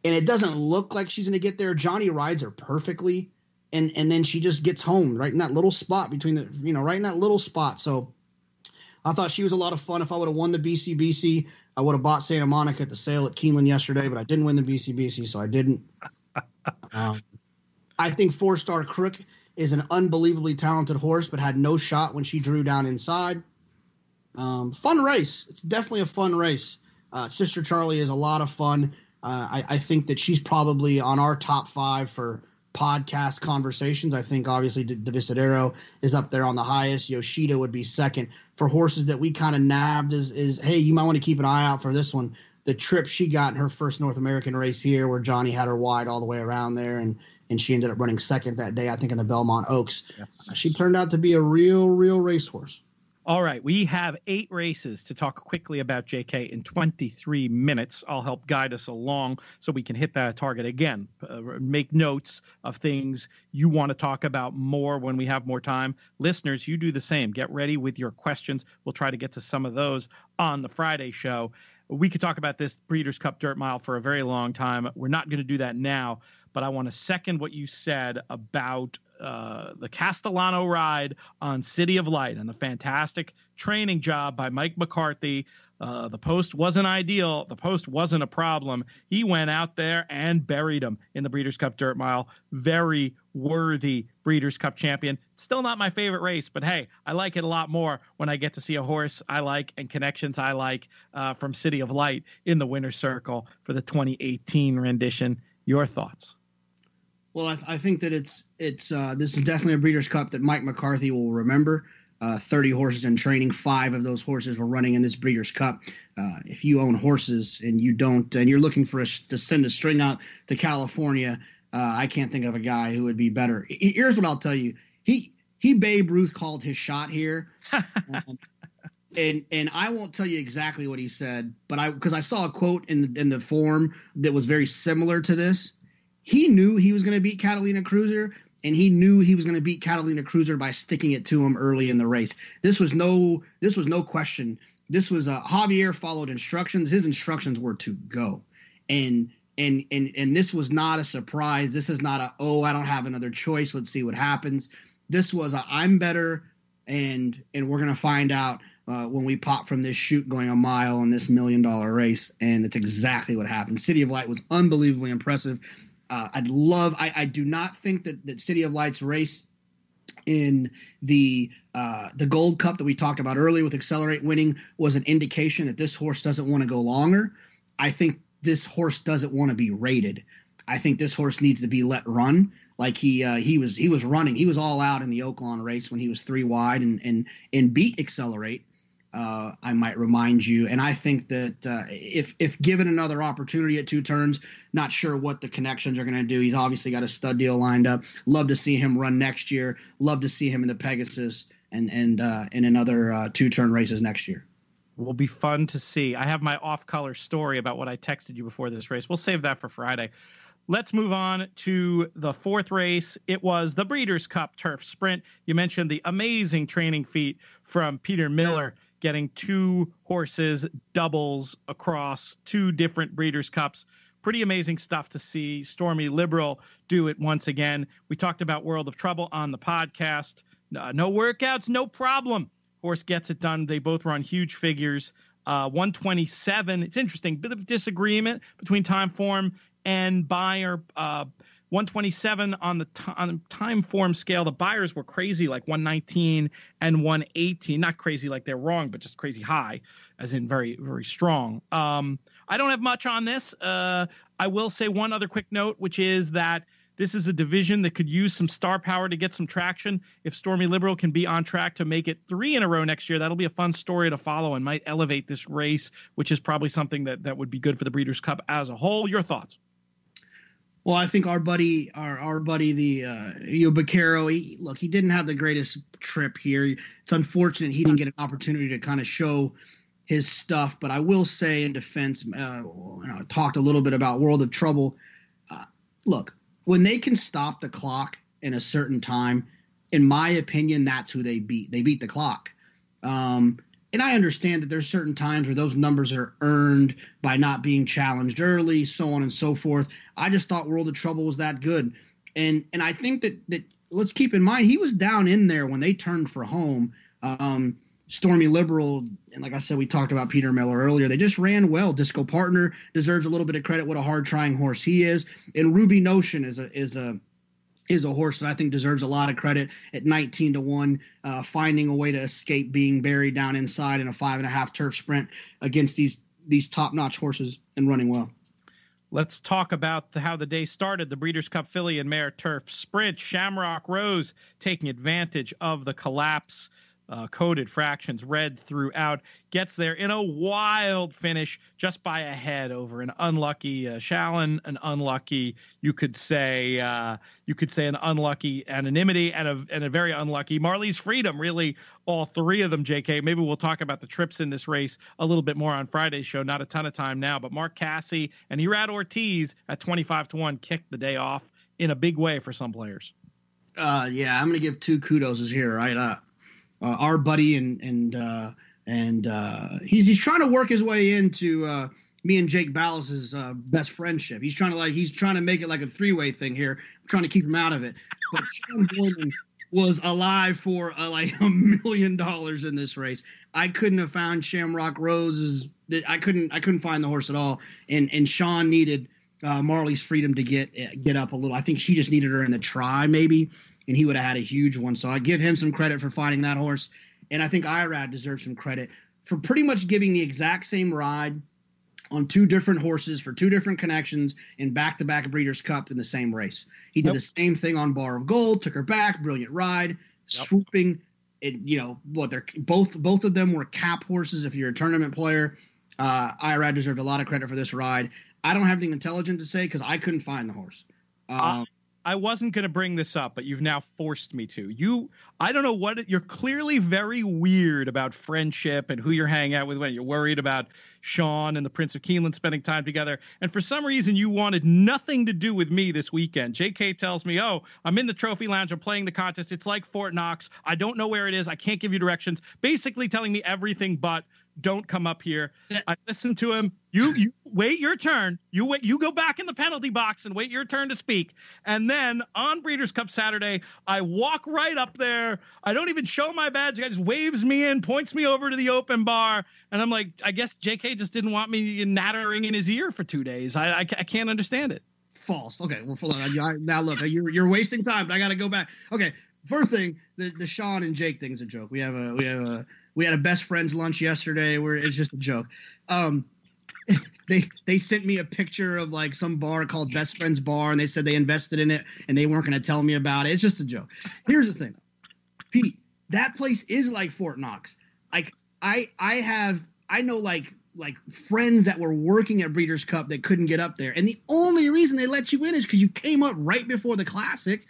Speaker 3: And it doesn't look like she's going to get there. Johnny rides her perfectly. And then she just gets home right in that little spot right in that little spot. So I thought she was a lot of fun. If I would have won the BCBC, I would have bought Santa Monica at the sale at Keeneland yesterday, but I didn't win the BCBC, so I didn't. I think 4-Star Crook is an unbelievably talented horse, but had no shot when she drew down inside. Fun race. It's definitely a fun race. Sister Charlie is a lot of fun. I think that she's probably on our top 5 for podcast conversations. I think obviously Divisadero is up there on the highest. Yoshida would be second. For horses that we kind of nabbed is, hey, you might want to keep an eye out for this one. The trip she got in her first North American race here, where Johnny had her wide all the way around there, and she ended up running second that day, I think, in the Belmont Oaks. Yes. She turned out to be a real racehorse.
Speaker 2: All right, we have 8 races to talk quickly about, JK, in 23 minutes. I'll help guide us along so we can hit that target again. Make notes of things you want to talk about more when we have more time. Listeners, you do the same. Get ready with your questions. We'll try to get to some of those on the Friday show. We could talk about this Breeders' Cup Dirt Mile for a very long time. We're not going to do that now, but I want to second what you said about the Castellano ride on City of Light and the fantastic training job by Mike McCarthy. The post wasn't ideal. The post wasn't a problem. He went out there and buried him in the Breeders' Cup Dirt Mile. Very worthy Breeders' Cup champion. Still not my favorite race, but hey, I like it a lot more when I get to see a horse I like and connections I like from City of Light in the winner's circle for the 2018 rendition. Your thoughts?
Speaker 3: Well, I think that this is definitely a Breeders' Cup that Mike McCarthy will remember. 30 horses in training, 5 of those horses were running in this Breeders' Cup. If you own horses and you don't, and you're looking to send a string out to California, I can't think of a guy who would be better. Here's what I'll tell you: he Babe Ruth called his shot here, and I won't tell you exactly what he said, but because I saw a quote in the form that was very similar to this. He knew he was going to beat Catalina Cruiser, and he knew he was going to beat Catalina Cruiser by sticking it to him early in the race. This was no question. This was Javier followed instructions. His instructions were to go, and this was not a surprise. This is not I don't have another choice. Let's see what happens. This was I'm better, and we're going to find out when we pop from this chute going a mile in this $1 million race, and it's exactly what happened. City of Light was unbelievably impressive. I do not think that City of Light's race in the Gold Cup that we talked about earlier with Accelerate winning was an indication that this horse doesn't want to go longer. I think this horse doesn't want to be rated. I think this horse needs to be let run. Like he was running. He was all out in the Oaklawn race when he was 3 wide and beat Accelerate. I might remind you. And I think that if given another opportunity at 2 turns, not sure what the connections are going to do. He's obviously got a stud deal lined up. Love to see him run next year. Love to see him in the Pegasus and in another 2-turn races next year.
Speaker 2: Will be fun to see. I have my off-color story about what I texted you before this race. We'll save that for Friday. Let's move on to the 4th race. It was the Breeders' Cup Turf Sprint. You mentioned the amazing training feat from Peter Miller, getting 2 horses doubles across 2 different Breeders' Cups. Pretty amazing stuff to see Stormy Liberal do it once again. We talked about World of Trouble on the podcast. No workouts, no problem. Horse gets it done. They both run huge figures. 127. It's interesting. Bit of disagreement between Time Form and Buyer. 127 on the Time Form scale. The Buyers were crazy, like 119 and 118. Not crazy like they're wrong, but just crazy high, as in very, very strong. I don't have much on this. I will say one other quick note, which is that this is a division that could use some star power to get some traction. If Stormy Liberal can be on track to make it 3 in a row next year, that'll be a fun story to follow and might elevate this race, which is probably something that would be good for the Breeders' Cup as a whole. Your thoughts?
Speaker 3: Well, I think our buddy, the Baquero, he didn't have the greatest trip here. It's unfortunate he didn't get an opportunity to kind of show his stuff. But I will say in defense, I talked a little bit about World of Trouble. Look, when they can stop the clock in a certain time, in my opinion, that's who they beat. They beat the clock. And I understand that there's certain times where those numbers are earned by not being challenged early, so on and so forth. I just thought World of Trouble was that good. And I think that let's keep in mind, he was down in there when they turned for home. Stormy Liberal, and like I said, we talked about Peter Miller earlier. They just ran well. Disco Partner deserves a little bit of credit. What a hard-trying horse he is. And Ruby Notion is a horse that I think deserves a lot of credit at 19-1, finding a way to escape being buried down inside in a 5.5 turf sprint against these top-notch horses and running well.
Speaker 2: Let's talk about how the day started. The Breeders' Cup Filly and Mare Turf Sprint. Shamrock Rose taking advantage of the collapse. Coded fractions red throughout, gets there in a wild finish just by a head over an unlucky Shallon, an unlucky, you could say an unlucky Anonymity, and a very unlucky Marley's Freedom. Really, all 3 of them, JK. Maybe we'll talk about the trips in this race a little bit more on Friday's show. Not a ton of time now, but Mark Cassie and Herad Ortiz at 25-1 kicked the day off in a big way for some players.
Speaker 3: Yeah, I'm going to give 2 kudos here, right? Our buddy and he's trying to work his way into me and Jake Ballas's best friendship. He's trying to make it like a 3-way thing here. I'm trying to keep him out of it. But Sean Boyman was alive for like $1 million in this race. I couldn't have found Shamrock Rose's. I couldn't find the horse at all. And Sean needed Marley's Freedom to get up a little. I think she just needed her in the try maybe, and he would have had a huge one. So I give him some credit for finding that horse. And I think Irad deserves some credit for pretty much giving the exact same ride on 2 different horses for 2 different connections in back-to-back Breeders' Cup in the same race. He did the same thing on Bar of Gold, took her back, brilliant ride, swooping. They're both of them were cap horses if you're a tournament player. Irad deserved a lot of credit for this ride. I don't have anything intelligent to say because I couldn't find the horse.
Speaker 2: I wasn't going to bring this up, but you've now forced me to. I don't know what you're clearly very weird about friendship and who you're hanging out with when you're worried about Sean and the Prince of Keeneland spending time together. And for some reason, you wanted nothing to do with me this weekend. JK tells me, I'm in the trophy lounge. I'm playing the contest. It's like Fort Knox. I don't know where it is. I can't give you directions. Basically telling me everything but don't come up here. I listened to him. You wait your turn. You go back in the penalty box and wait your turn to speak. And then on Breeders' Cup Saturday, I walk right up there. I don't even show my badge. The guy just waves me in, points me over to the open bar. And I'm like, I guess JK just didn't want me nattering in his ear for 2 days. I can't understand it.
Speaker 3: False. Okay. Well, now look, you're wasting time, but I got to go back. Okay. First thing, the Sean and Jake thing's a joke. We had a best friends lunch yesterday where it's just a joke. They sent me a picture of like some bar called Best Friends Bar, and they said they invested in it and they weren't going to tell me about it. It's just a joke. Here's the thing, Pete. That place is like Fort Knox. Like I know like friends that were working at Breeders' Cup that couldn't get up there, and the only reason they let you in is because you came up right before the Classic.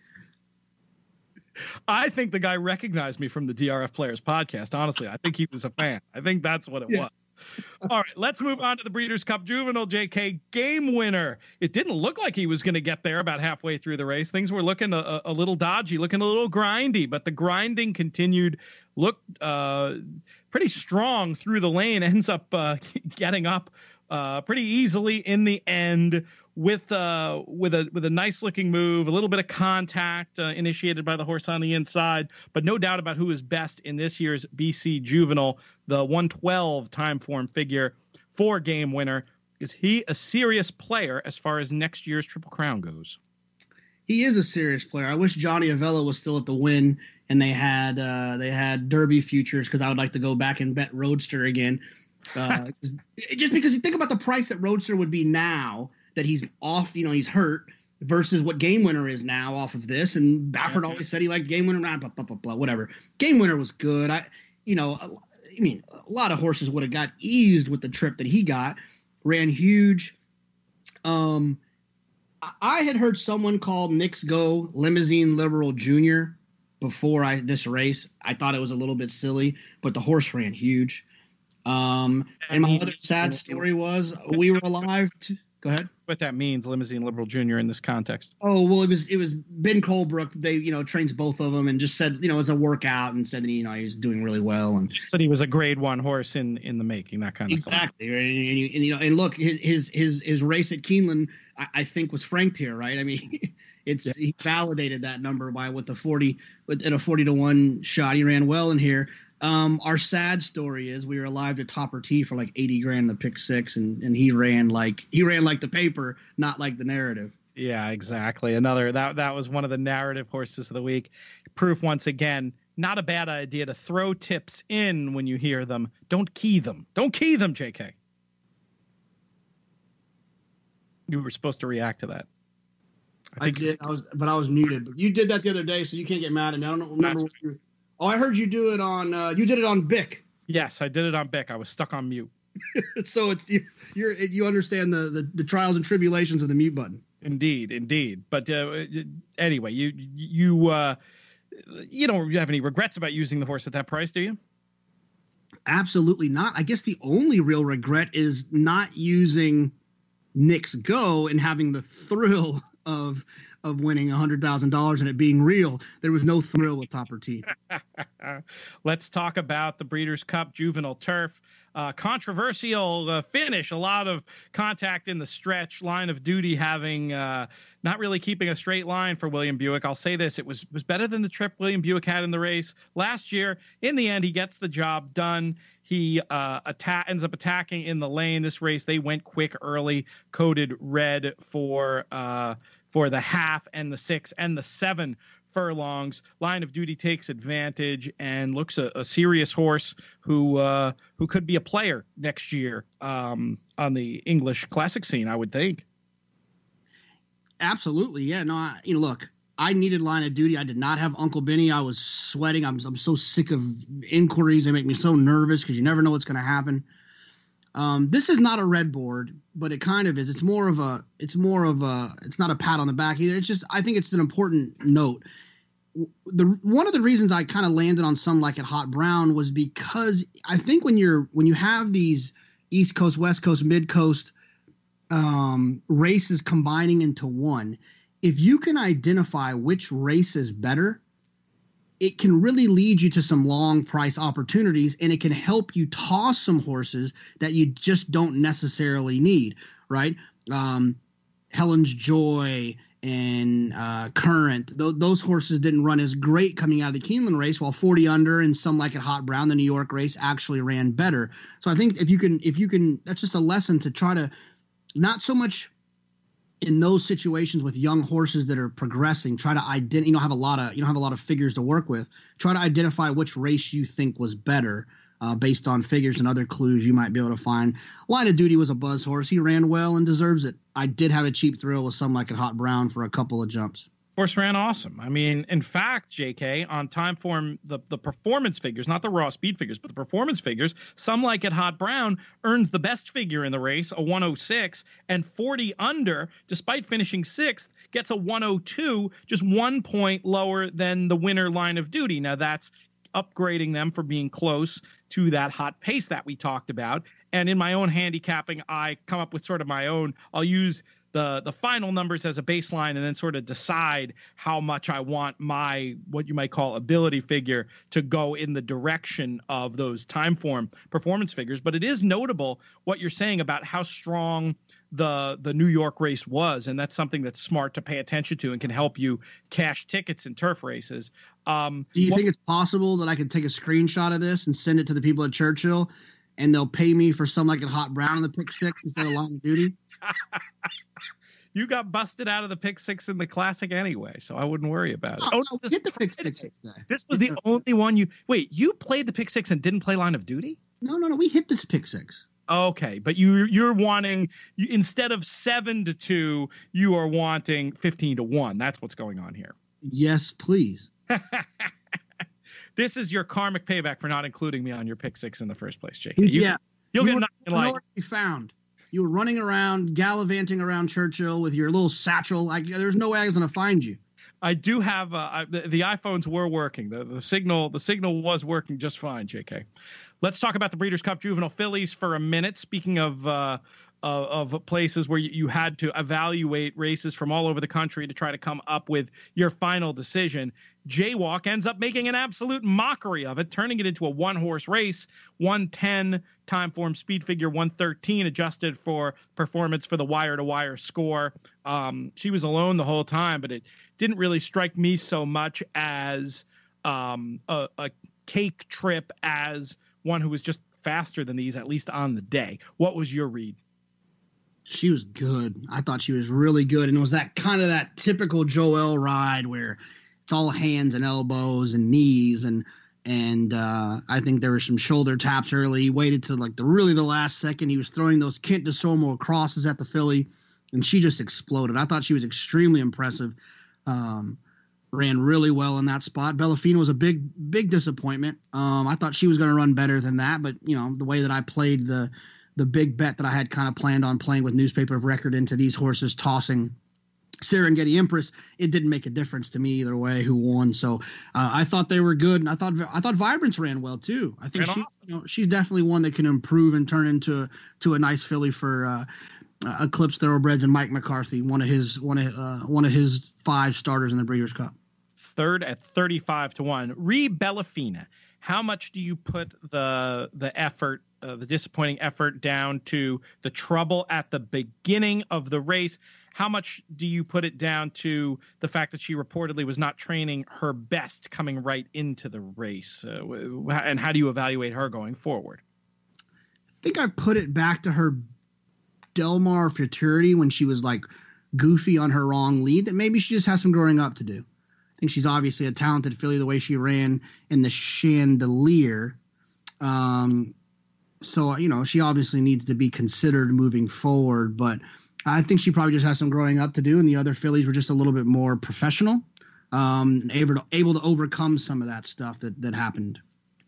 Speaker 2: I think the guy recognized me from the DRF Players podcast. Honestly, I think he was a fan. I think that's what it was. All right, let's move on to the Breeders' Cup Juvenile JK game winner. It didn't look like he was going to get there about halfway through the race. Things were looking a little dodgy, looking a little grindy, but the grinding continued. Looked pretty strong through the lane. Ends up getting up pretty easily in the end with a nice looking move, a little bit of contact initiated by the horse on the inside, but no doubt about who is best in this year's BC Juvenile, the 112 time form figure for game winner. Is he a serious player as far as next year's Triple Crown goes?
Speaker 3: He is a serious player. I wish Johnny Avella was still at the win and they had Derby futures, because I would like to go back and bet Roadster again. Just because you think about the price that Roadster would be now that he's off, he's hurt, versus what Game Winner is now off of this. And Baffert always said he liked Game Winner, blah, blah, blah, blah, whatever. Game Winner was good. A lot of horses would have got eased with the trip that he got. Ran huge. I had heard someone call Knicks Go Limousine Liberal Jr. before this race. I thought it was a little bit silly, but the horse ran huge. And my other sad story was we were alive to – go ahead.
Speaker 2: What that means, Limousine Liberal Jr. in this context.
Speaker 3: Oh, well, it was Ben Colebrook. They, trains both of them and just said, it was a workout, and said that, he was doing really well. And
Speaker 2: said he was a grade 1 horse in the making, that kind of
Speaker 3: exactly. Right? And look, his race at Keeneland, I think was franked here, right? I mean, he validated that number with a 40-1 shot. He ran well in here. Our sad story is we were alive to Topper T for like 80 grand in the pick 6, and he ran like the paper, not like the narrative.
Speaker 2: Yeah, exactly. That was one of the narrative horses of the week. Proof once again, not a bad idea to throw tips in when you hear them. Don't key them, JK. You were supposed to react to that.
Speaker 3: I did. I was muted. But you did that the other day, so you can't get mad at me. I don't remember what you. Oh, I heard you do it on. You did it on Bic.
Speaker 2: Yes, I did it on Bic. I was stuck on mute.
Speaker 3: So it's you understand the trials and tribulations of the mute button.
Speaker 2: Indeed. But anyway, you don't have any regrets about using the horse at that price, do you?
Speaker 3: Absolutely not. I guess the only real regret is not using Knicks Go and having the thrill of winning $100,000 and it being real. There was no thrill with Topper T.
Speaker 2: Let's talk about the Breeders' Cup Juvenile Turf. Controversial finish. A lot of contact in the stretch. Line of Duty having not really keeping a straight line for William Buick. I'll say this. It was better than the trip William Buick had in the race last year. In the end, he gets the job done. He ends up attacking in the lane. This race, they went quick early, coded red for the half and the 6 and the 7 furlongs. Line of Duty takes advantage and looks a serious horse who could be a player next year on the English classic scene, I would think.
Speaker 3: Absolutely. Yeah, no, look, I needed Line of Duty. I did not have Uncle Benny. I was sweating. I'm so sick of inquiries. They make me so nervous because you never know what's going to happen. This is not a red board, but it kind of is. It's not a pat on the back either. It's just, I think it's an important note. One of the reasons I kind of landed on some like at Hot Brown was because I think when you have these East Coast, West Coast, Mid Coast races combining into one, if you can identify which race is better, it can really lead you to some long price opportunities, and it can help you toss some horses that you just don't necessarily need, right? Helen's Joy and Current, those horses didn't run as great coming out of the Keeneland race, while 40 Under and Some Like It Hot Brown, the New York race, actually ran better. So I think if you can, that's just a lesson to try to, not so much in those situations with young horses that are progressing, try to you don't have a lot of figures to work with. Try to identify which race you think was better based on figures and other clues you might be able to find. Line of Duty was a buzz horse. He ran well and deserves it. I did have a cheap thrill with Some Like It Hot Brown for a couple of jumps.
Speaker 2: Horse ran awesome. I mean, in fact, JK, on time form, the performance figures, not the raw speed figures, but the performance figures, Some Like It Hot Brown earns the best figure in the race, a 106, and 40 Under, despite finishing 6th, gets a 102, just 1 point lower than the winner Line of Duty. Now, that's upgrading them for being close to that hot pace that we talked about. And in my own handicapping, I come up with sort of my own, I'll use the final numbers as a baseline and then sort of decide how much I want my, what you might call ability figure, to go in the direction of those time form performance figures. But it is notable what you're saying about how strong the New York race was. And that's something that's smart to pay attention to and can help you cash tickets in turf races.
Speaker 3: Do you think it's possible that I could take a screenshot of this and send it to the people at Churchill and they'll pay me for Some Like It Hot Brown in the pick 6 instead of Line of Duty?
Speaker 2: You got busted out of the pick 6 in the Classic anyway, so I wouldn't worry about it.
Speaker 3: No, hit the pick 6 today.
Speaker 2: This was the only one you played the pick 6 and didn't play Line of Duty?
Speaker 3: No, we hit this pick 6.
Speaker 2: Okay, but you're wanting, instead of 7-2, you are wanting 15-1. That's what's going on here.
Speaker 3: Yes, please.
Speaker 2: This is your karmic payback for not including me on your pick 6 in the first place, JK. You'll get nothing like.
Speaker 3: Be found. You were running around, gallivanting around Churchill with your little satchel. There's no way I was going to find you.
Speaker 2: I do have the iPhones were working. The signal was working just fine, JK. Let's talk about the Breeders' Cup Juvenile Fillies for a minute. Speaking of places where you had to evaluate races from all over the country to try to come up with your final decision, Jaywalk ends up making an absolute mockery of it, turning it into a one-horse race, 110 time form speed figure, 113 adjusted for performance for the wire-to-wire score. She was alone the whole time, but it didn't really strike me so much as a cake trip as one who was just faster than these, at least on the day. What was your read?
Speaker 3: She was good. I thought she was really good. And it was that kind of that typical Joel ride where it's all hands and elbows and knees. And I think there were some shoulder taps early. He waited to the last second. He was throwing those Kent DeSomo crosses at the filly, and she just exploded. I thought she was extremely impressive. Ran really well in that spot. Bellafina was a big disappointment. I thought she was going to run better than that, but the way that I played the big bet that I had kind of planned on playing with Newspaper of Record into these horses tossing Serengeti Empress, it didn't make a difference to me either way who won. So I thought they were good, and I thought Vibrance ran well too. I think she's definitely one that can improve and turn into a nice filly for Eclipse Thoroughbreds and Mike McCarthy, one of his 5 starters in the Breeders' Cup.
Speaker 2: Third at 35-1. Re Bellafina, how much do you put the effort, the disappointing effort, down to the trouble at the beginning of the race? How much do you put it down to the fact that she reportedly was not training her best coming right into the race? And how do you evaluate her going forward?
Speaker 3: I think I put it back to her Del Mar Futurity when she was goofy on her wrong lead, that maybe she just has some growing up to do. I think she's obviously a talented filly the way she ran in the Chandelier. So, she obviously needs to be considered moving forward, but I think she probably just has some growing up to do, and the other fillies were just a little bit more professional, and able to overcome some of that stuff that happened.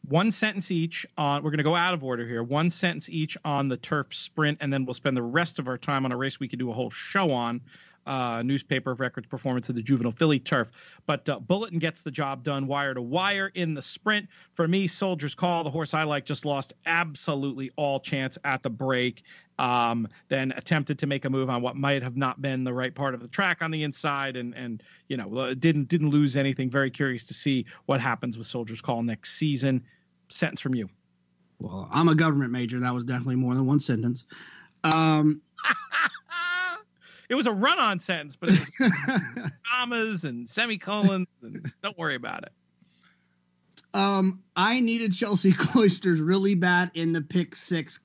Speaker 2: 1 sentence each on, we're going to go out of order here, 1 sentence each on the turf sprint, and then we'll spend the rest of our time on a race we could do a whole show on. newspaper of record performance of the Juvenile Filly turf. But Bulletin gets the job done wire to wire in the sprint. For me, Soldier's Call, the horse I like, just lost absolutely all chance at the break. Then attempted to make a move on what might have not been the right part of the track on the inside, and didn't lose anything. Very curious to see what happens with Soldier's Call next season. Sentence from you.
Speaker 3: Well, I'm a government major. That was definitely more than one sentence.
Speaker 2: It was a run-on sentence, but it was commas and semicolons, and don't worry about it.
Speaker 3: I needed Chelsea Cloisters really bad in the pick 6,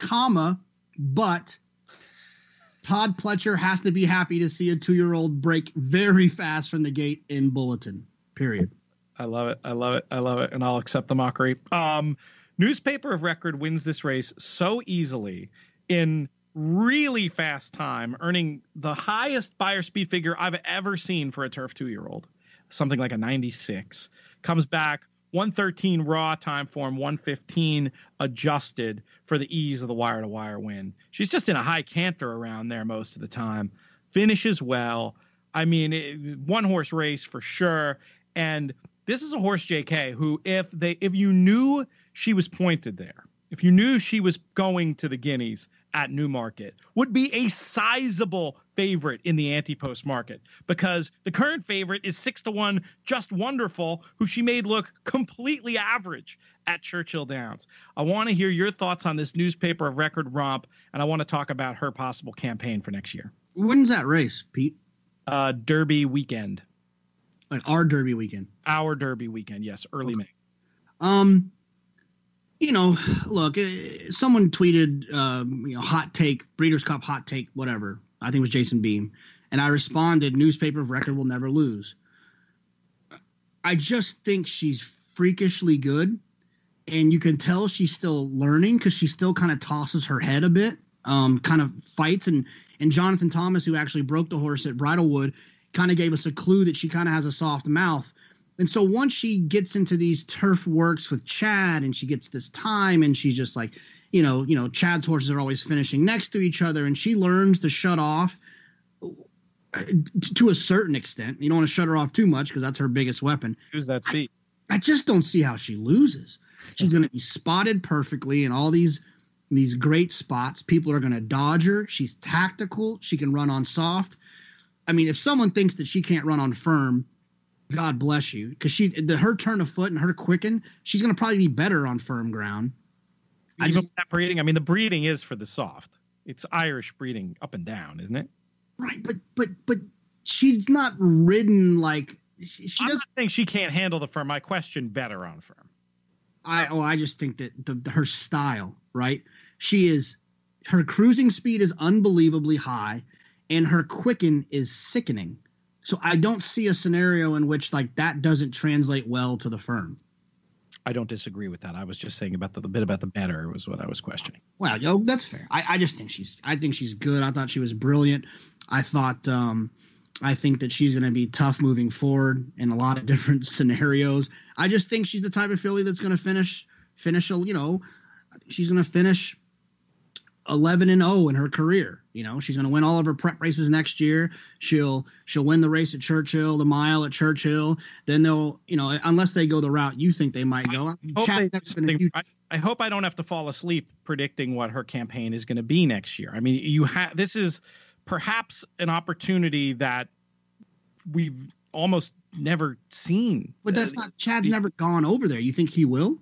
Speaker 3: but Todd Pletcher has to be happy to see a 2-year-old break very fast from the gate in Bulletin, period.
Speaker 2: I love it. I love it. I love it. And I'll accept the mockery. Newspaper of record wins this race so easily in really fast time, earning the highest buyer speed figure I've ever seen for a turf 2-year-old, something like a 96. Comes back 113 raw time form, 115 adjusted for the ease of the wire to wire win. She's just in a high canter around there most of the time. Finishes well. I mean, one horse race for sure. And this is a horse, JK, who if you knew she was pointed there, if you knew she was going to the Guineas at Newmarket, would be a sizable favorite in the anti-post market, because the current favorite is 6-1 Just Wonderful, who she made look completely average at Churchill Downs. I want to hear your thoughts on this newspaper of record romp, and I want to talk about her possible campaign for next year.
Speaker 3: When's that race, Pete?
Speaker 2: Derby weekend.
Speaker 3: Like our Derby weekend?
Speaker 2: Our Derby weekend, yes, early May.
Speaker 3: Look, someone tweeted, hot take, Breeders' Cup hot take, whatever. I think it was Jason Beam. And I responded, newspaper of record will never lose. I just think she's freakishly good. And you can tell she's still learning because she still kind of tosses her head a bit, kind of fights. And Jonathan Thomas, who actually broke the horse at Bridlewood, kind of gave us a clue that she kind of has a soft mouth. And so once she gets into these turf works with Chad and she gets this time and she's just like, Chad's horses are always finishing next to each other and she learns to shut off to a certain extent. You don't want to shut her off too much because that's her biggest weapon.
Speaker 2: Use that speed.
Speaker 3: I just don't see how she loses. She's going to be spotted perfectly in all these great spots. People are going to dodge her. She's tactical. She can run on soft. I mean, if someone thinks that she can't run on firm, God bless you, because her turn of foot and her quicken, she's going to probably be better on firm ground.
Speaker 2: That breeding, I mean, the breeding is for the soft. It's Irish breeding up and down, isn't it?
Speaker 3: Right, but she's not ridden like she
Speaker 2: I'm
Speaker 3: doesn't
Speaker 2: not saying she can't handle the firm. I question better on firm.
Speaker 3: I just think that her style, right? Her cruising speed is unbelievably high, and her quicken is sickening. So I don't see a scenario in which like that doesn't translate well to the firm.
Speaker 2: I don't disagree with that. I was just saying about the bit about the banter was what I was questioning.
Speaker 3: Well, that's fair. I think she's good. I thought she was brilliant. I think that she's going to be tough moving forward in a lot of different scenarios. I just think she's the type of filly that's going to finish. I think she's going to finish 11-0 in her career. She's going to win all of her prep races next year. She'll win the race at Churchill, the mile at Churchill. Then they'll, unless they go the route you think they might go.
Speaker 2: I hope I don't have to fall asleep predicting what her campaign is going to be next year. I mean, this is perhaps an opportunity that we've almost never seen.
Speaker 3: But that's not, Chad's never gone over there. You think he will?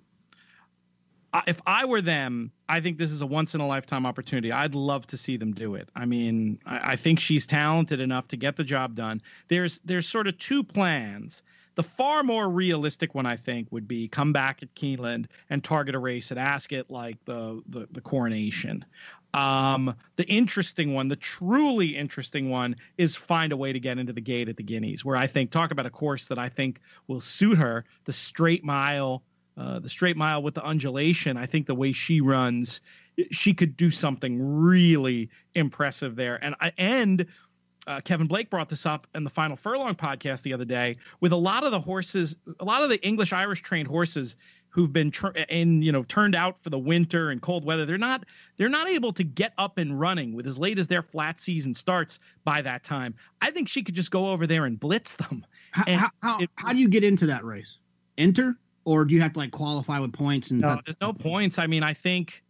Speaker 2: If I were them, I think this is a once in a lifetime opportunity. I'd love to see them do it. I mean, I think she's talented enough to get the job done. There's sort of two plans. The far more realistic one, I think, would be come back at Keeneland and target a race at Ascot like the Coronation. The interesting one, the truly interesting one, is find a way to get into the gate at the Guineas, where I think, talk about a course that I think will suit her, the straight mile with the undulation. I think the way she runs, she could do something really impressive there. And Kevin Blake brought this up in the Final Furlong podcast the other day. With a lot of the horses, a lot of the English Irish trained horses who've been turned out for the winter and cold weather. They're not able to get up and running with as late as their flat season starts by that time. I think she could just go over there and blitz them.
Speaker 3: How do you get into that race? Enter, or do you have to like qualify with points? And
Speaker 2: no, there's no points. I mean, I think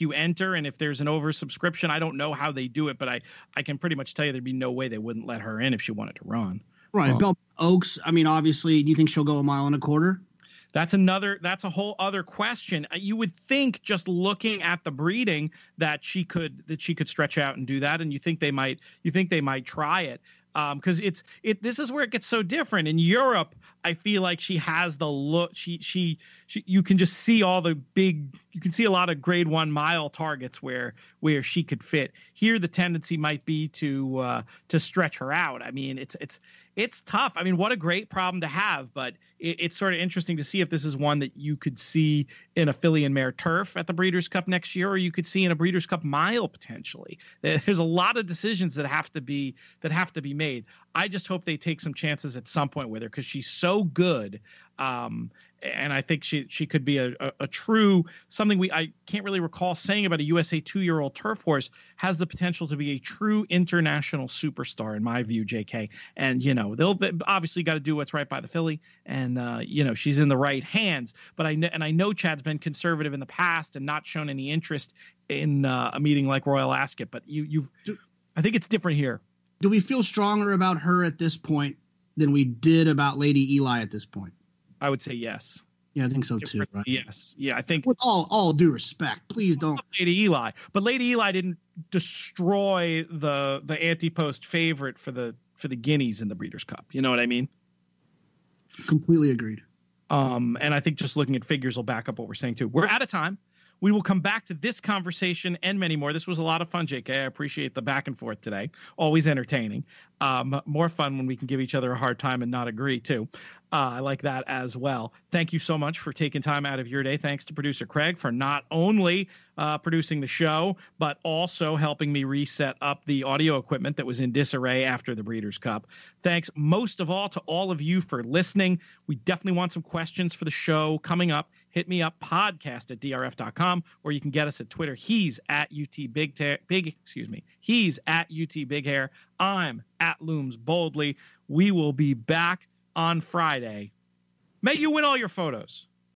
Speaker 2: you enter, and if there's an oversubscription, I don't know how they do it, but I can pretty much tell you there'd be no way they wouldn't let her in if she wanted to run.
Speaker 3: Right. Bell Oaks, I mean, obviously, do you think she'll go 1.25 miles?
Speaker 2: That's a whole other question. You would think, just looking at the breeding, that she could stretch out and do that, and you think they might try it. Because this is where it gets so different. In Europe, I feel like she has the look. She you can just see you can see a lot of grade 1 mile targets where she could fit. Here, the tendency might be to stretch her out. I mean, it's tough. I mean, what a great problem to have, but it's sort of interesting to see if this is one that you could see in a filly and mare turf at the Breeders' Cup next year, or you could see in a Breeders' Cup mile potentially. There's a lot of decisions that have to be made. I just hope they take some chances at some point with her, because she's so good. And I think she could be a true something I can't really recall saying about a USA 2-year-old turf horse, has the potential to be a true international superstar in my view, JK. And they'll obviously got to do what's right by the filly, and she's in the right hands. But I know Chad's been conservative in the past and not shown any interest in a meeting like Royal Ascot. But I think it's different here.
Speaker 3: Do we feel stronger about her at this point than we did about Lady Eli at this point?
Speaker 2: I would say yes.
Speaker 3: Yeah, I think so too. Right?
Speaker 2: Yes. Yeah, I think,
Speaker 3: with all due respect, please don't.
Speaker 2: Lady Eli, but Lady Eli didn't destroy the anti-post favorite for the Guineas in the Breeders' Cup. You know what I mean?
Speaker 3: Completely agreed.
Speaker 2: And I think just looking at figures will back up what we're saying too. We're out of time. We will come back to this conversation and many more. This was a lot of fun, JK. I appreciate the back and forth today. Always entertaining. More fun when we can give each other a hard time and not agree, too. I like that as well. Thank you so much for taking time out of your day. Thanks to producer Craig for not only producing the show, but also helping me reset up the audio equipment that was in disarray after the Breeders' Cup. Thanks most of all to all of you for listening. We definitely want some questions for the show coming up. Hit me up, podcast@drf.com, or you can get us at Twitter. He's at He's at UT Big Hair. I'm at Looms Boldly. We will be back on Friday. May you win all your photos.